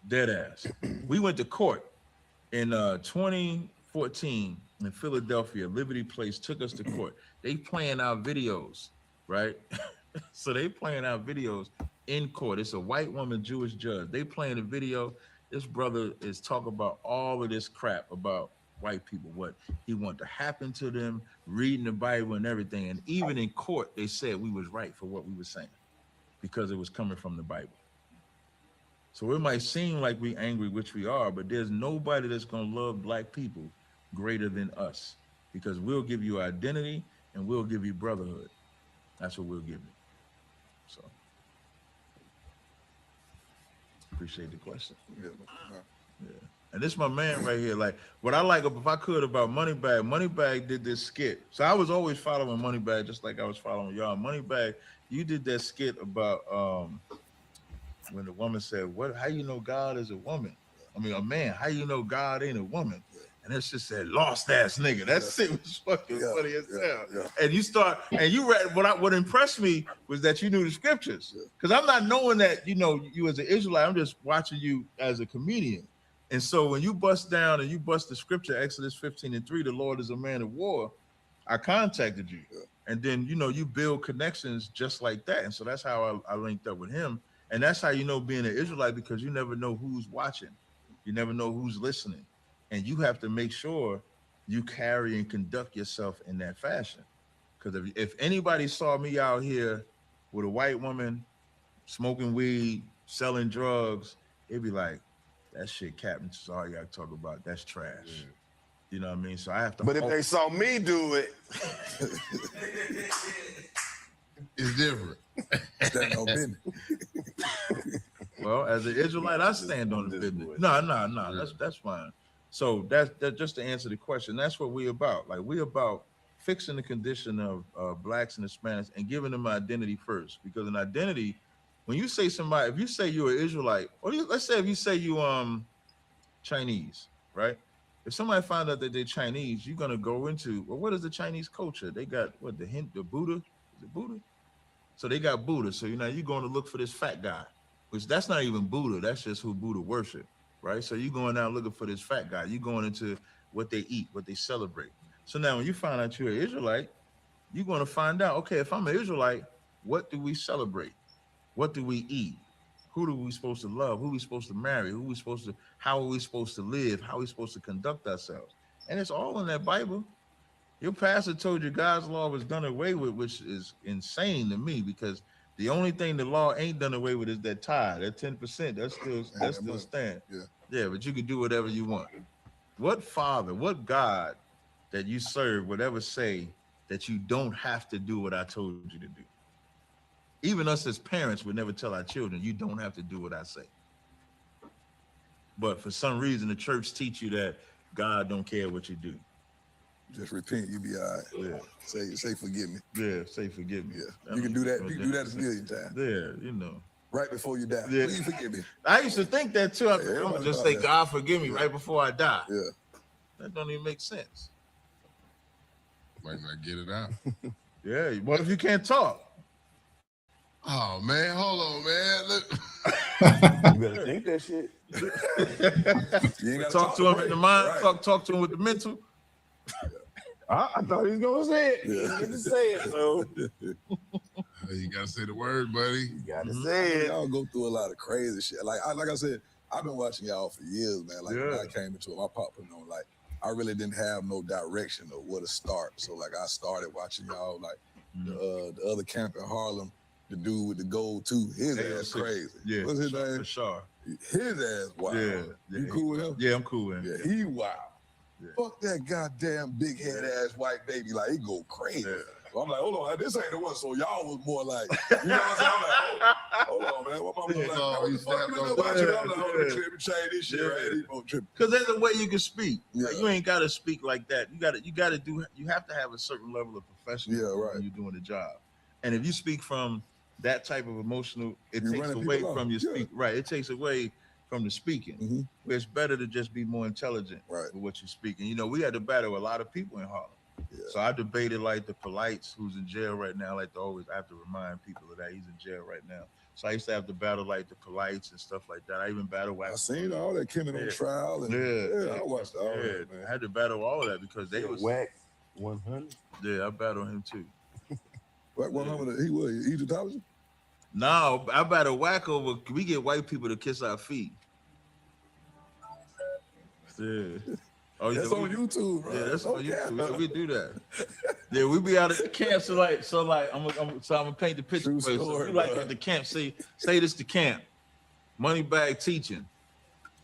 Dead ass. We went to court in 2014 in Philadelphia. Liberty Place took us to court. They playing our videos, right? So they playing our videos in court. It's a white woman, Jewish judge. They playing the video. This brother is talking about all of this crap about white people, what he want to happen to them, reading the Bible and everything. And even in court, they said we was right for what we were saying because it was coming from the Bible. So it might seem like we angry, which we are, but there's nobody that's going to love black people greater than us because we'll give you identity and we'll give you brotherhood. That's what we'll give you. So appreciate the question. Yeah. And this is my man right here. Like what I like, if I could, about Moneybag did this skit. So I was always following Moneybag just like I was following y'all. Moneybag, you did that skit about when the woman said, how you know God is a woman? I mean, a man, how you know God ain't a woman? And it's just said, lost ass nigga. That shit was fucking funny as hell. And you read, what impressed me was that you knew the scriptures. Because I'm not knowing that, you as an Israelite, I'm just watching you as a comedian. And so when you bust down and you bust the scripture, Exodus 15:3, the Lord is a man of war, I contacted you. And then, you build connections just like that. And so that's how I linked up with him. And that's how you know being an Israelite, because you never know who's watching. You never know who's listening. And you have to make sure you carry and conduct yourself in that fashion. Because if anybody saw me out here with a white woman smoking weed, selling drugs, it'd be like, that shit Captain Tazaryach talk about, that's trash. Yeah. You know what I mean? So I have to. But if they saw me do it, it's different. That no business. Well, as an Israelite, I stand on the business. No, that's fine. So that's just to answer the question. That's what we're about. Like we're about fixing the condition of blacks and Hispanics and giving them identity first. Because an identity, when you say somebody, if you say you're an Israelite, or let's say if you say you Chinese, right? if somebody find out that they're Chinese, you're gonna go into, well, what is the Chinese culture? They got what, the Buddha? Is it Buddha? So they got Buddha. So you're going to look for this fat guy, which that's not even Buddha. That's just who Buddha worship, right? So you're going out looking for this fat guy. You're going into what they eat, what they celebrate. So now when you find out you're an Israelite, you're going to find out, okay, if I'm an Israelite, what do we celebrate? What do we eat? Who are we supposed to love? Who are we supposed to marry? How are we supposed to live? How are we supposed to conduct ourselves? And it's all in that Bible. Your pastor told you God's law was done away with, which is insane to me, because the only thing the law ain't done away with is that tithe, that 10%. That still stands. Yeah, but you can do whatever you want. What father, what God that you serve would ever say that you don't have to do what I told you to do? Even us as parents would never tell our children, you don't have to do what I say. But for some reason, the church teach you that God don't care what you do. Just repent, you be all right. Yeah. Say forgive me. Yeah, say forgive me. Yeah. You can do that. You can do that a million times. Yeah, Right before you die. Yeah. Please forgive me. I used to think that too. I'm gonna just say, God forgive me right before I die. Yeah. That don't even make sense. Might not get it out. Yeah. What if you can't talk? Oh man, hold on, man. Look. You better think that shit. You ain't gotta talk to him in the mind. Right. Talk to him with the mental. I thought he was gonna say it. He didn't say it, so You gotta say the word, buddy. you gotta say it. Y'all go through a lot of crazy shit. Like I said, I've been watching y'all for years, man. Like when I came into it, my pop put on, like I really didn't have no direction of where to start. So like I started watching y'all, like the other camp in Harlem, the dude with the gold tooth, his ass crazy. Yeah, what's his name? For sure. His ass wild. Yeah. You cool with him? Yeah, I'm cool with him. Yeah, he wild. Yeah. Fuck that goddamn big head ass white baby. Like he go crazy. Yeah. So I'm like, hold on, this ain't the one. So y'all was more like, you know what I'm saying? I'm like, hold on, man. What my mother like? What the fuck you know about you? I'm like, hold on, let me change this shit right here. Because there's a way you can speak. Yeah. Like, you ain't gotta speak like that. You have to have a certain level of professionalism when you're doing the job. And if you speak from that type of emotional, it takes away from your speak. Right. It takes away from the speaking. Where it's better to just be more intelligent with what you speak. And we had to battle a lot of people in Harlem. Yeah. So I debated like the Polites, who's in jail right now. Like I have to remind people of that he's in jail right now. So I used to have to battle like the Polites and stuff like that. I even battled. I seen all that Kenan on trial. And, I watched all that, man. I had to battle all of that because they was Wax 100. Yeah, I battled him too. Wax 100. He was Egyptologist. No, I battle Whack over. We get white people to kiss our feet. Yeah. Oh, that's on YouTube, bro. Yeah, that's on YouTube. Yeah, we do that. Yeah, we be out at the camp. So I'm gonna paint the picture for you. So we like at the camp. Say this to camp. Moneybag teaching.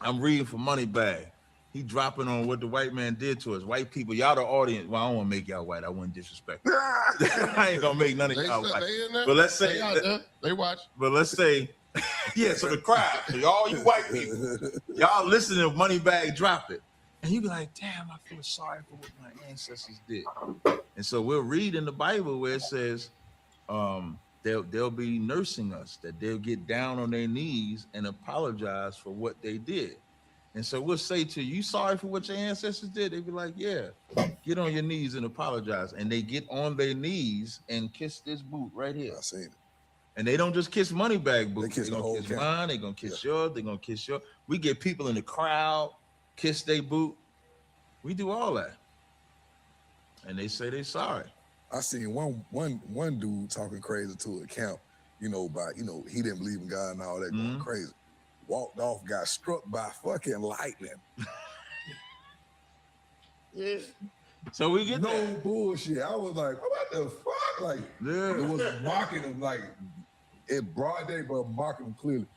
I'm reading for Moneybag. He dropping on what the white man did to us. White people, y'all the audience. Well, I don't want to make y'all white. I wouldn't disrespect. I ain't gonna make none of y'all white. But let's say they watch. But let's say, yeah. So the crowd, so all you white people, y'all listen to Moneybag drop it. And you be like, damn, I feel sorry for what my ancestors did. And so we'll read in the Bible where it says they'll be nursing us, that they'll get down on their knees and apologize for what they did. And so we'll say to you sorry for what your ancestors did? They be like, yeah, get on your knees and apologize. And they get on their knees and kiss this boot right here. I seen it. And they don't just kiss Moneybag boots. They gonna kiss mine, they're gonna kiss yours, they're gonna kiss yours. We get people in the crowd, kiss their boot. We do all that. And they say they sorry. I seen one dude talking crazy to a camp, he didn't believe in God and all that, going crazy. Walked off, got struck by fucking lightning. Yeah. So we get no bullshit. I was like, what the fuck? Like, it was mocking him, like, in broad day, but mocking him clearly.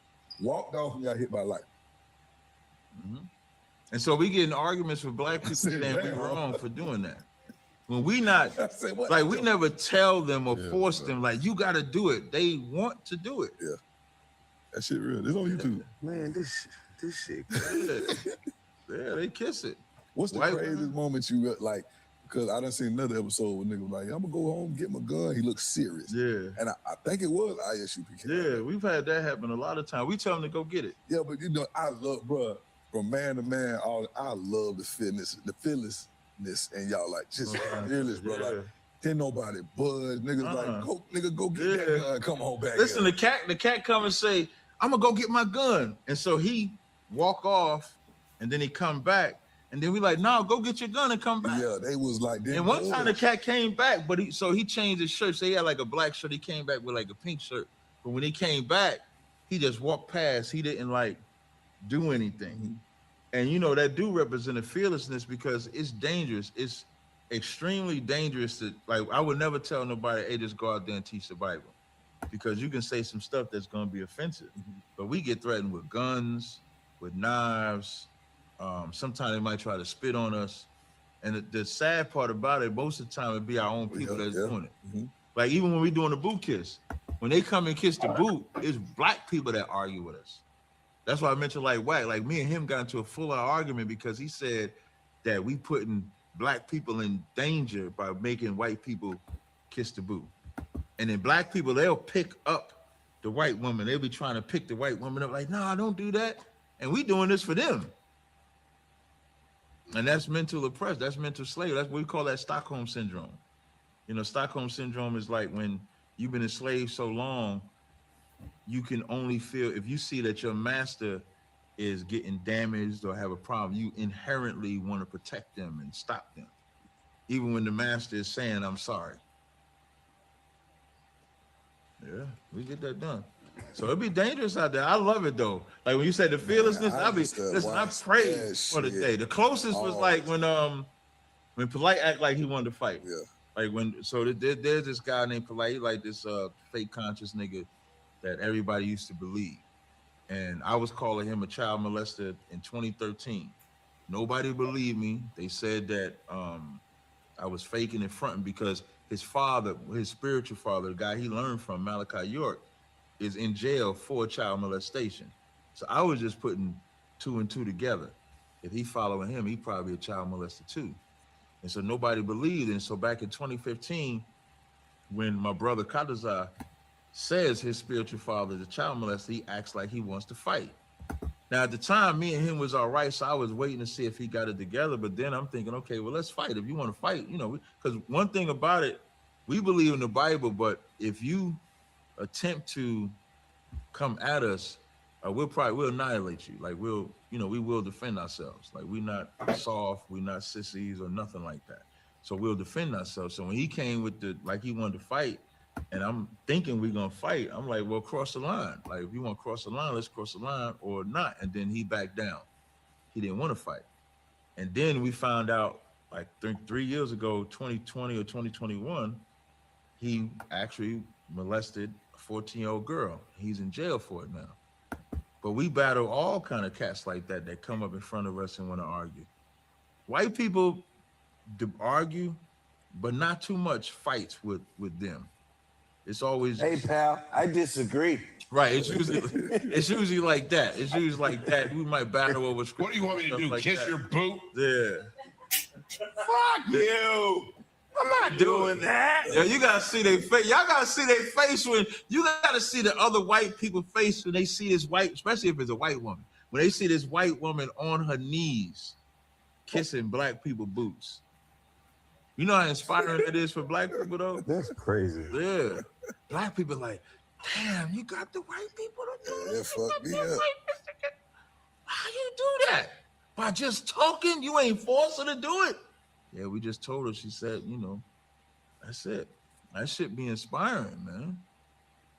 Walked off and got hit by lightning. And so we get in arguments with black people saying we're wrong for doing that. When we not, we never tell them or force them, like, you got to do it. They want to do it. Yeah. That shit real. It's on YouTube. Man, this shit crazy. Yeah, they kiss it. What's the craziest moment you like? Because I done seen another episode where nigga was like, I'm gonna go home, get my gun. He looks serious. Yeah. And I think it was ISUPK. Yeah, we've had that happen a lot of times. We tell them to go get it. Yeah, but I love, bro. from man to man, I love the fearlessness in y'all. Like, just fearless, bro. Like, didn't nobody buzz. Niggas like, go get that gun. Come on back. Listen, the cat come and say, I'm gonna go get my gun. And so he walk off and then he come back. And then we like, no, go get your gun and come back. Yeah, they was like, and one time the cat came back, but he changed his shirt. So he had like a black shirt. He came back with like a pink shirt. But when he came back, he just walked past. He didn't like do anything. And you know, that do represent a fearlessness because it's dangerous. It's extremely dangerous to, like, I would never tell nobody, hey, just go out there and teach the Bible. Because you can say some stuff that's gonna be offensive. But we get threatened with guns, with knives. Sometimes they might try to spit on us. And the sad part about it, most of the time it be our own people that's doing it. Like even when we doing the boot kiss, when they come and kiss the boot, it's black people that argue with us. That's why I mentioned like Wack. Like me and him got into a full-out argument because he said that we putting black people in danger by making white people kiss the boot. And then black people, they'll pick up the white woman. They'll be trying to pick the white woman up like, nah, don't do that. And we doing this for them. And that's mental oppression. That's mental slavery. That's what we call that Stockholm syndrome. You know, Stockholm syndrome is like when you've been enslaved so long, you can only feel, if you see that your master is getting damaged or have a problem, you inherently want to protect them and stop them. Even when the master is saying, I'm sorry. Yeah, we get that done. So it'd be dangerous out there. I love it though. Like when you say the fearlessness, I prayed for the day. The closest was like when Polite act like he wanted to fight. Yeah. Like there's this guy named Polite, he like this fake conscious nigga that everybody used to believe. And I was calling him a child molester in 2013. Nobody believed me. They said that I was faking and fronting because his father, his spiritual father, the guy he learned from, Malachi York, is in jail for child molestation. So I was just putting 2 and 2 together. If he following him, he probably a child molester too. And so nobody believed. And so back in 2015, when my brother Tazaryach says his spiritual father is a child molester, he acts like he wants to fight. Now at the time, me and him was all right, so I was waiting to see if he got it together. But then I'm thinking, okay, well, let's fight. If you want to fight, you know, because one thing about it, we believe in the Bible, but if you attempt to come at us, we'll annihilate you. Like we will defend ourselves. Like we're not soft, we're not sissies or nothing like that. So we'll defend ourselves. So when he came with like he wanted to fight, and I'm thinking we're gonna fight, I'm like, well, cross the line. Like if you want to cross the line, let's cross the line or not. And then he backed down. He didn't want to fight. And then we found out like 3 years ago, 2020 or 2021, he actually molested a 14-year-old girl. He's in jail for it now. But we battle all kind of cats like that come up in front of us and want to argue. White people argue, but not too much fights with them. It's always, hey pal, I disagree. Right, it's usually like that. It's usually like that. We might battle over. What do you want me to do? Like Kiss that. your boot? Yeah. Fuck you. I'm not doing that. Yeah, you gotta see their face. Y'all gotta see their face when you gotta see the other white people's face when they see this white, especially if it's a white woman. When they see this white woman on her knees kissing black people boots. You know how inspiring that is for black people though? That's crazy. Yeah. Black people like, damn, you got the white people to do this. Fuck me up. How you do that? By just talking? You ain't forced her to do it? Yeah, we just told her. She said, you know, that's it. That shit be inspiring, man.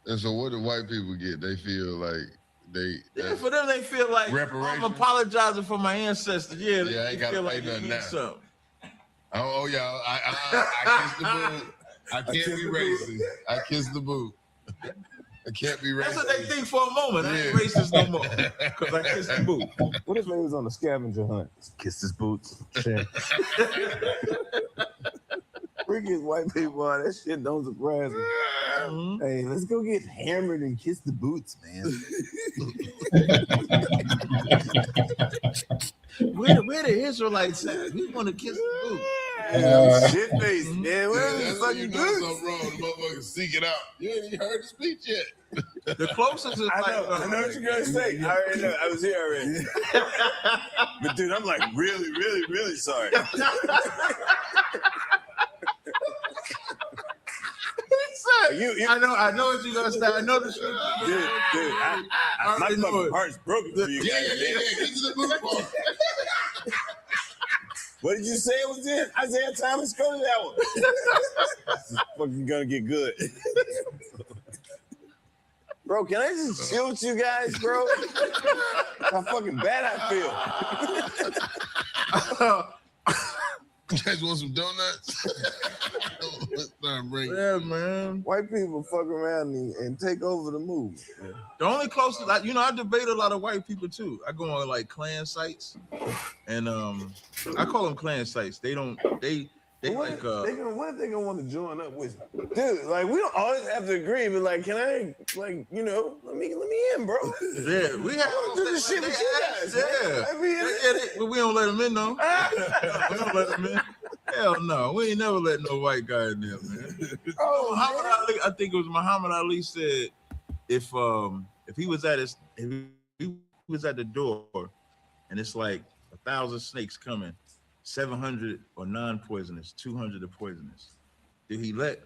And so what do white people get? They feel like for them, they feel like I'm apologizing for my ancestors. Yeah, I ain't got to pay nothing now. Something. Oh, y'all, I kissed the boot. I can't be racist. I kissed the boot. I can't be racist. That's what they think for a moment. I ain't racist no more because I kissed the boot. What if they was on a scavenger hunt? Kiss his boots. Shit. Freaking white people on that shit don't surprise me. Mm-hmm. Hey, let's go get hammered and kiss the boots, man. Where the Israelites at? We want to kiss the boot. Shit face, man. Whatever the That's fuck when you you know do. something wrong. The motherfucker seek it out. You ain't even heard the speech yet. The closest is I know what you're gonna say. I already know. I was here already. But dude, I'm like really, really, really sorry. I know what you're gonna say. I know the shit. Dude, my fucking heart's broken for you guys. Yeah. Get to the good part. What did you say it was in? Isaiah Thomas, go to that one. This is fucking gonna get good. Bro, can I just chill with you guys, bro? How fucking bad I feel. You guys want some donuts? Yeah, man. White people fuck around and take over the movement. Yeah. The only closest, I debate a lot of white people too. I go on like clan sites, and I call them clan sites. They what if they gonna want to join up with you? Dude, like we don't always have to agree, but like, can I, like, let me in, bro? Yeah, we have to do this shit with you guys. Yeah, but we don't let them in though. We don't let them in. Hell no, we ain't never let no white guy in there, man. Muhammad Ali, I think it was Muhammad Ali said, if he was at the door, and it's like 1,000 snakes coming, 700 are non-poisonous, 200 are poisonous. Do he let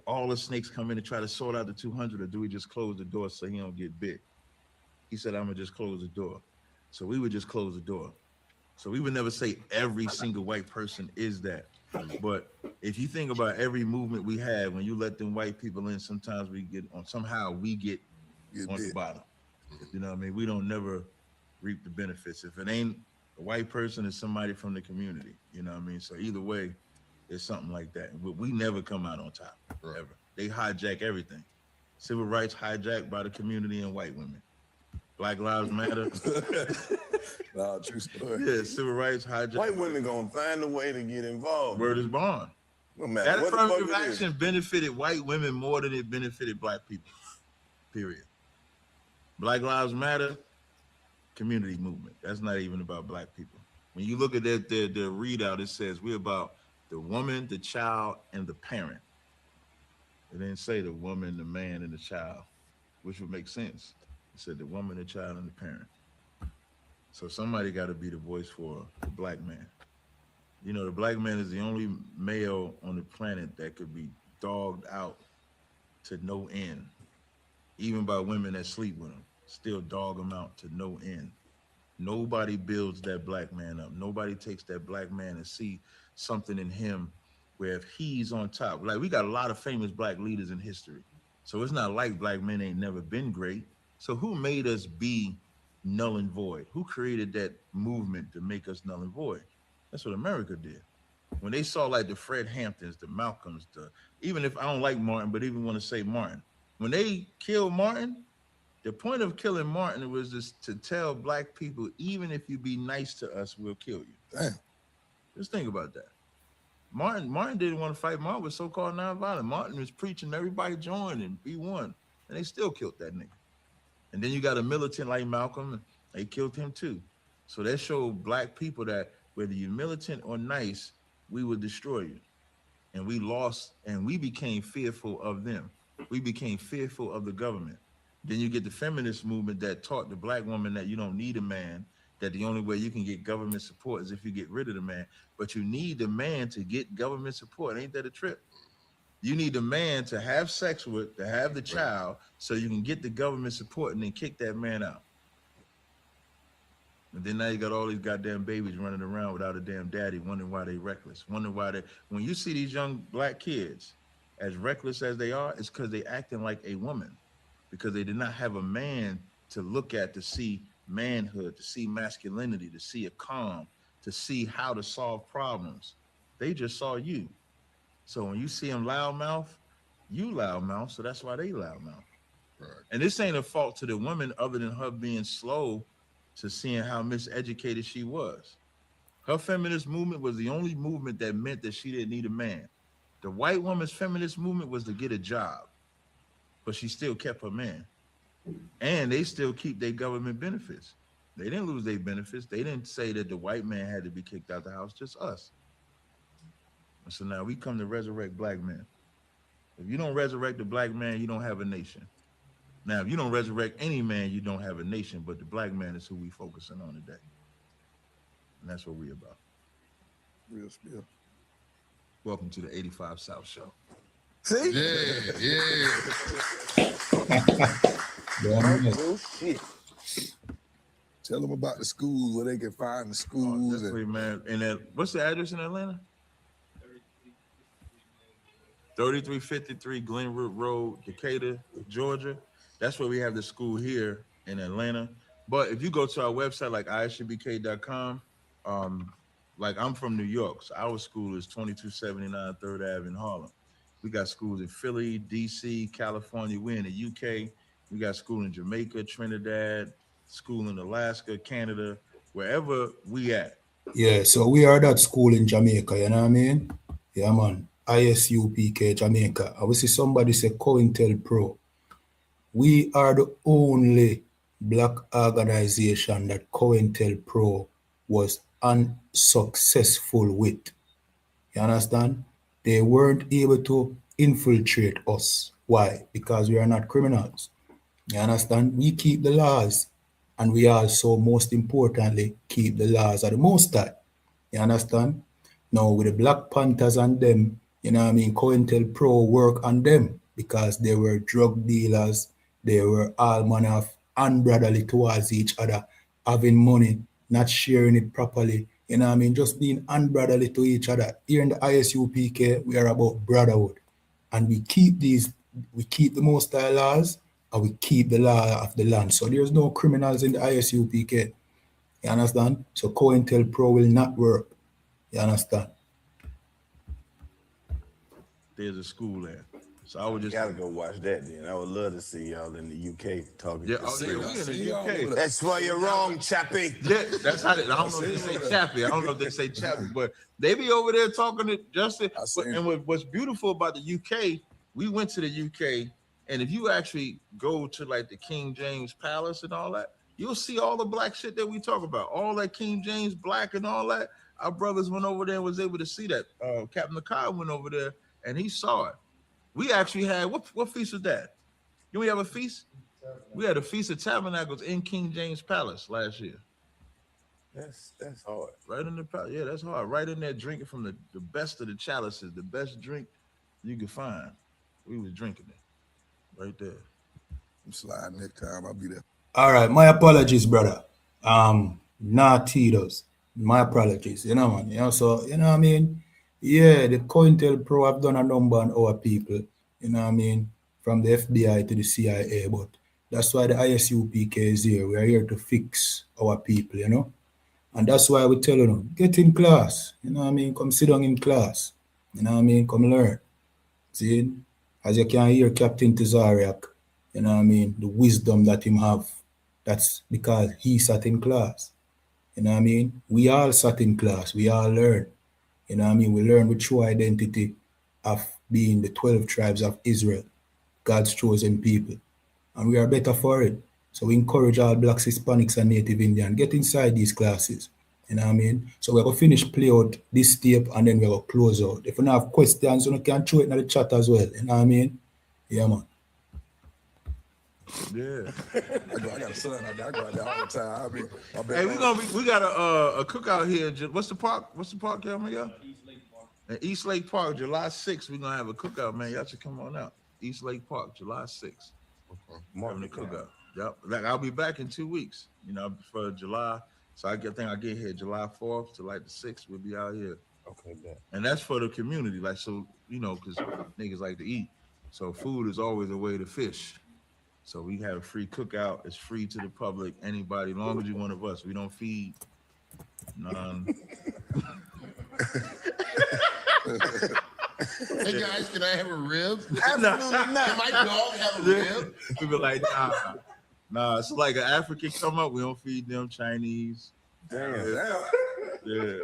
all the snakes come in and try to sort out the 200, or do we just close the door so he don't get bit? He said, I'm gonna just close the door. So we would just close the door. So we would never say every single white person is that. But if you think about every movement we have, when you let them white people in, sometimes we get on the bottom. You know what I mean? We don't never reap the benefits. If it ain't a white person, it's somebody from the community. You know what I mean? So either way, it's something like that. We never come out on top, ever. They hijack everything. Civil rights hijacked by the community and white women. Black Lives Matter. Nah, true story. Yeah, civil rights hijacked. White women gonna find a way to get involved. Word is bond. No matter That what the affirmative fuck it is. action benefited white women more than it benefited black people. Period. Black Lives Matter, community movement. That's not even about black people. When you look at the readout, it says we're about the woman, the child, and the parent. It didn't say the woman, the man, and the child, which would make sense. It said the woman, the child, and the parent. So somebody got to be the voice for the black man. You know, the black man is the only male on the planet that could be dogged out to no end, even by women that sleep with him. Still dog him out to no end. Nobody builds that black man up. Nobody takes that black man and see something in him where if he's on top, like we got a lot of famous black leaders in history. So it's not like black men ain't never been great. So who made us be null and void? Who created that movement to make us null and void? That's what America did. When they saw like the Fred Hamptons, the Malcolms, even if I don't like Martin, but even want to say Martin, when they killed Martin, the point of killing Martin was just to tell black people, even if you be nice to us, we'll kill you. Damn. Just think about that. Martin didn't want to fight. Martin was so-called nonviolent. Martin was preaching everybody join and be one, and they still killed that nigga. And then you got a militant like Malcolm, and they killed him too. So that showed black people that whether you're militant or nice, we would destroy you. And we lost, and we became fearful of them. We became fearful of the government. Then you get the feminist movement that taught the black woman that you don't need a man, that the only way you can get government support is if you get rid of the man. But you need the man to get government support. Ain't that a trip? You need the man to have sex with, to have the child, so you can get the government support and then kick that man out. And then now you got all these goddamn babies running around without a damn daddy, wondering why they reckless, wondering why they, when you see these young black kids as reckless as they are, it's because they acting like a woman, because they did not have a man to look at to see manhood, to see masculinity, to see a calm, to see how to solve problems. They just saw you. So when you see them loudmouth, you loudmouth, so that's why they loudmouth. Right. And this ain't a fault to the woman other than her being slow to seeing how miseducated she was. Her feminist movement was the only movement that meant that she didn't need a man. The white woman's feminist movement was to get a job, but she still kept her man. And they still keep their government benefits. They didn't lose their benefits. They didn't say that the white man had to be kicked out the house, just us. So now we come to resurrect black men. If you don't resurrect the black man, you don't have a nation. Now, if you don't resurrect any man, you don't have a nation. But the black man is who we focusing on today. And that's what we about. Real spill. Welcome to the 85 South Show. See? Oh, shit. Tell them about the schools, where they can find the schools. Man. And what's the address in Atlanta? 3353 Glenwood Road, Decatur, Georgia. That's where we have the school here in Atlanta. But if you go to our website, like ishbk.com, like I'm from New York, so our school is 2279 3rd Ave in Harlem. We got schools in Philly, DC, California. We're in the UK. We got school in Jamaica, Trinidad, school in Alaska, Canada, wherever we at. Yeah, so we are that school in Jamaica, you know what I mean? Yeah, man. ISUPK Jamaica. I will see somebody say COINTELPRO. We are the only black organization that COINTELPRO was unsuccessful with. You understand? They weren't able to infiltrate us. Why? Because we are not criminals. You understand? We keep the laws, and we also, most importantly, keep the laws of the Most High. You understand? Now, with the Black Panthers and them, you know what I mean, COINTELPRO work on them because they were drug dealers. They were all manner of unbrotherly towards each other, having money, not sharing it properly. You know what I mean? Just being unbrotherly to each other. Here in the ISUPK, we are about brotherhood. And we keep the Most High laws, and we keep the law of the land. So there's no criminals in the ISUPK. You understand? So COINTELPRO will not work. You understand? There's a school there. So I would just gotta go watch that then. I would love to see y'all in the UK talking. Yeah, we in the UK. That's why you're wrong, Chappie. Yeah, that's how I don't know if they say Chappie. I don't know if they say Chappie, but they be over there talking to Justin. And what's beautiful about the UK, we went to the UK, and if you actually go to like the King James Palace and all that, you'll see all the black shit that we talk about. All that King James black and all that. Our brothers went over there and was able to see that. Captain Nakai went over there and he saw it. We actually had, what feast was that? Did we have a feast? We had a Feast of Tabernacles in King James Palace last year. That's hard. Right in the palace. Yeah, that's hard. Right in there drinking from the best of the chalices, the best drink you could find. We was drinking it right there. I'm sliding next time. I'll be there. All right, my apologies, brother. Nah, Tito's. My apologies, you know, man. You know, so, you know what I mean? Yeah, the COINTELPRO have done a number on our people, you know what I mean? From the FBI to the CIA, but that's why the ISUPK is here. We are here to fix our people, you know? And that's why we tell them, get in class, you know what I mean? Come sit down in class, you know what I mean? Come learn. See, as you can hear Captain Tazaryach, you know what I mean? The wisdom that him have, that's because he sat in class. You know what I mean? We all sat in class. We all learn. You know what I mean? We learn the true identity of being the 12 tribes of Israel, God's chosen people. And we are better for it. So we encourage all blacks, Hispanics, and Native Indian, get inside these classes. You know what I mean? So we're going to finish play out this tape and then we're going to close out. If you don't have questions, you can throw it in the chat as well. You know what I mean? Yeah, man. Yeah, I got a son out there. I go out there all the time. Hey, we got a cookout here. What's the park? What's the park, y'all? East Lake Park, July 6th. We're gonna have a cookout, man. Y'all should come on out. East Lake Park, July 6th. Having a cookout. Yep. Like I'll be back in 2 weeks. You know, for July. So I think I get here July 4th to like the 6th. We'll be out here. Okay, man. And that's for the community, like so, you know, because niggas like to eat. So food is always a way to fish. So we have a free cookout. It's free to the public. Anybody, as long as you're one of us. We don't feed none. Hey guys, can I have a rib? Absolutely not. Can my dog have a rib? We be like, nah. It's like an African come up. We don't feed them Chinese. Damn. Yeah.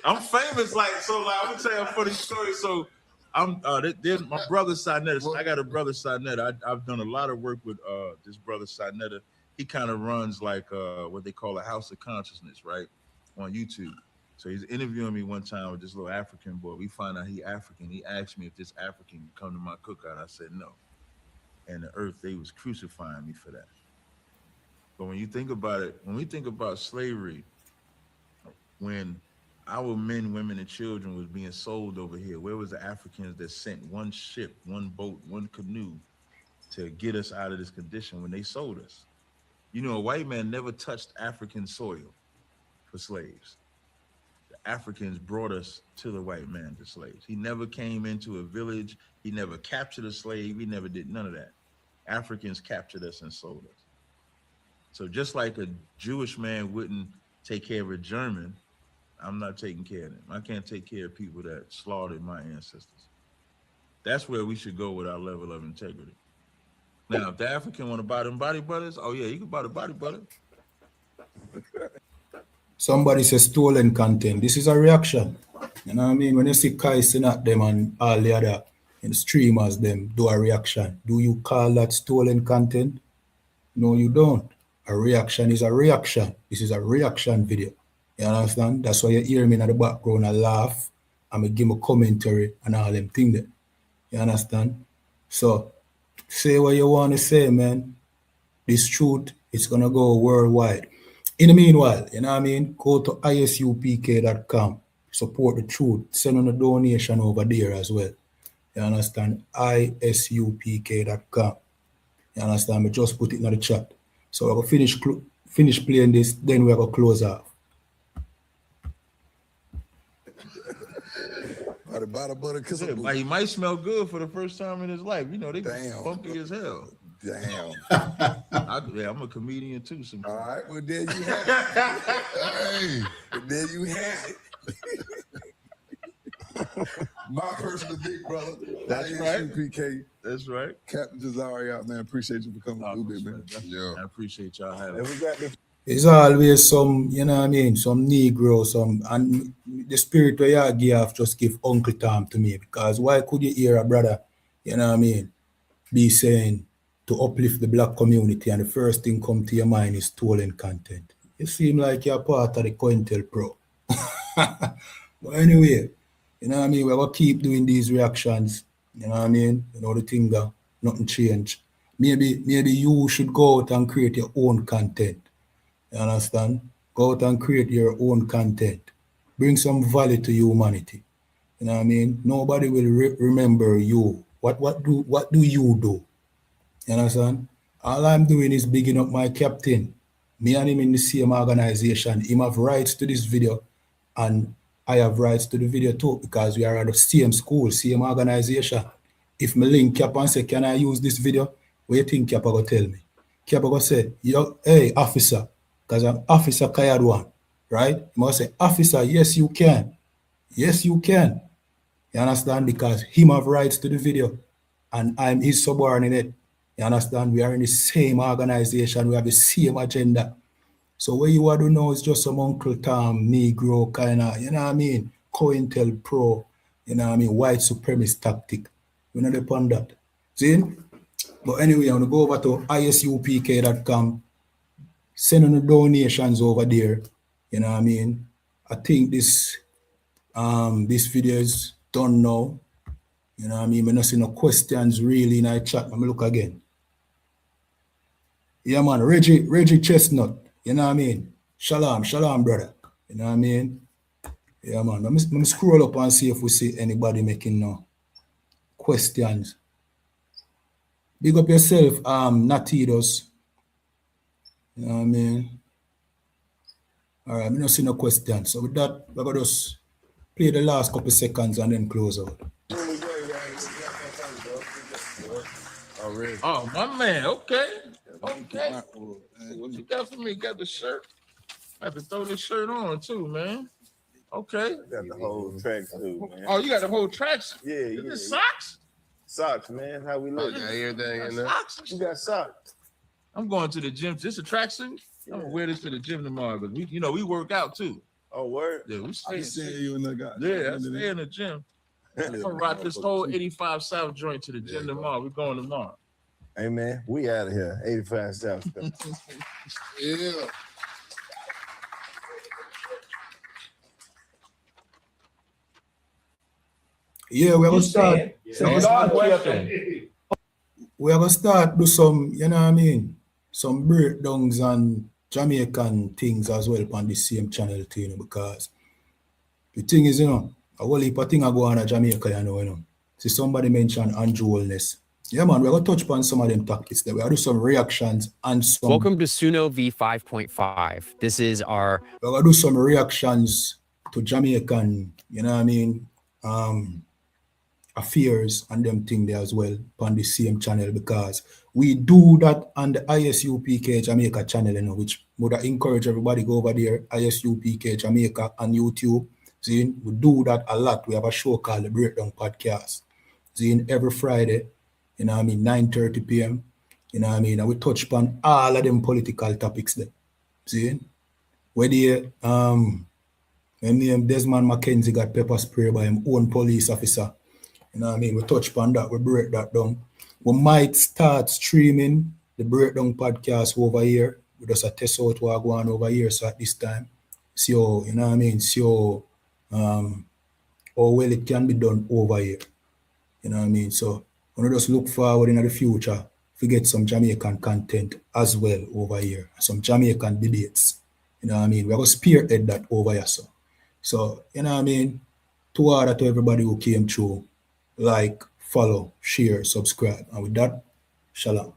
I'm famous, like so. Like I'm gonna tell you a funny story. So I'm my brother Sinetta. I got a brother Sinetta. I've done a lot of work with this brother Sinetta. He kind of runs like what they call a House of Consciousness, right, on YouTube. So he's interviewing me one time with this little African boy. We find out he African. He asked me if this African could come to my cookout. I said no. And the earth, they was crucifying me for that. But when you think about it, when we think about slavery, when our men, women, and children was being sold over here, where was the Africans that sent one ship, one boat, one canoe to get us out of this condition when they sold us? You know, a white man never touched African soil for slaves. The Africans brought us to the white man, the slaves. He never came into a village. He never captured a slave. He never did none of that. Africans captured us and sold us. So just like a Jewish man wouldn't take care of a German, I'm not taking care of them. I can't take care of people that slaughtered my ancestors. That's where we should go with our level of integrity. Now, if the African want to buy them body butters, oh yeah, you can buy the body butter. Somebody says stolen content. This is a reaction. You know what I mean? When you see Kai at them and all the other streamers, them do a reaction. Do you call that stolen content? No, you don't. A reaction is a reaction. This is a reaction video. You understand? That's why you hear me in the background, I laugh, and I give a commentary and all them things there. You understand? So, say what you want to say, man. This truth is going to go worldwide. In the meanwhile, you know what I mean? Go to isupk.com. Support the truth. Send on a donation over there as well. You understand? isupk.com. You understand? I just put it in the chat. So I'm going to finish playing this, then we're going to close off. Yeah, he might smell good for the first time in his life. You know, they funky as hell. Damn. I'm a comedian too. Sometimes. All right, well, there you have it. Hey, there you have it. My personal big brother. That's right. PK. That's right. Captain Tazaryach, man. Appreciate you for coming through, man. Yeah. I appreciate y'all having me. It's always some, you know what I mean, some Negro, and the spirit where you give, just give Uncle Tom to me, because why could you hear a brother, you know what I mean, be saying to uplift the black community and the first thing come to your mind is stolen content? You seem like you're part of the Cointel Pro. But anyway, you know what I mean, we're going to keep doing these reactions, you know what I mean, you know the thing, nothing change. Maybe you should go out and create your own content. You understand? Go out and create your own content. Bring some value to humanity. You know what I mean? Nobody will remember you. What do you do? You understand? All I'm doing is bigging up my captain. Me and him in the same organization. Him have rights to this video, and I have rights to the video too, because we are at the same school, same organization. If me link Cap and say, can I use this video? What do you think Cap going to tell me? Cap going to say, yo, hey, officer, because I'm Officer Kayadwan, right? He must say, officer, yes, you can. Yes, you can. You understand? Because him have rights to the video, and I'm his subordinate. You understand? We are in the same organization. We have the same agenda. So what you want to know is just some Uncle Tom, Negro kind of, you know what I mean? Cointel Pro, you know what I mean? White supremacist tactic. We know upon that. See? But anyway, I'm going to go over to isupk.com. Send on the donations over there. You know what I mean? I think this video is done now. You know what I mean? I don't see no questions really in our chat. I'm going to look again. Yeah, man. Reggie Chestnut. You know what I mean? Shalom, brother. You know what I mean? Yeah, man. Let me scroll up and see if we see anybody making no questions. Big up yourself, Natidos. You know what I mean? All right, I don't see no questions. So with that, we're going to just play the last couple seconds and then close out. Oh, my man. Okay. What you got for me? Got the shirt. I have to throw this shirt on too, man. Okay. I got the whole tracksuit, man. Oh, you got the whole tracksuit? Yeah. Is this socks? Socks, man. How we look? Got everything in there. Socks? You got socks. I'm going to the gym. This a tracksuit? Yeah. I'm gonna wear this to the gym tomorrow, but we work out too. Oh, word? Yeah, we stay. I see you in the guy. Yeah, I stay in the gym. I'm gonna rock this whole 85 South joint to the gym tomorrow. We're going tomorrow. Hey, man, we out of here. 85 South. Yeah. Yeah, we're gonna start. So you got a question. We're gonna start do some, you know what I mean? Some breakdowns and Jamaican things as well on the same channel too, you know, because the thing is, you know, a whole heap of things are going on in Jamaica, you know. See, somebody mentioned Andrew Wellness. Yeah, man, we're gonna touch upon some of them tactics there. We're gonna do some reactions and some. Welcome to Suno V5.5. This is our. We're gonna do some reactions to Jamaican, you know what I mean? Affairs and them thing there as well on the same channel, because we do that on the ISUPK Jamaica channel, you know, which would encourage everybody go over there, ISUPK Jamaica on YouTube. See, we do that a lot. We have a show called the Breakdown Podcast. See, every Friday, you know what I mean, 9:30 p.m. You know what I mean? And we touch upon all of them political topics there. See? Where the name Desmond McKenzie got pepper spray by him own police officer. You know what I mean? We touch upon that, we break that down. We might start streaming the Breakdown Podcast over here. We just test out what go on over here. So at this time, see how, you know what I mean? See how well it can be done over here. You know what I mean? So we just look forward in the future to get some Jamaican content as well over here. Some Jamaican debates. You know what I mean? We're going to spearhead that over here. So, you know what I mean? To order to everybody who came through, like, follow, share, subscribe. And with that, shalom.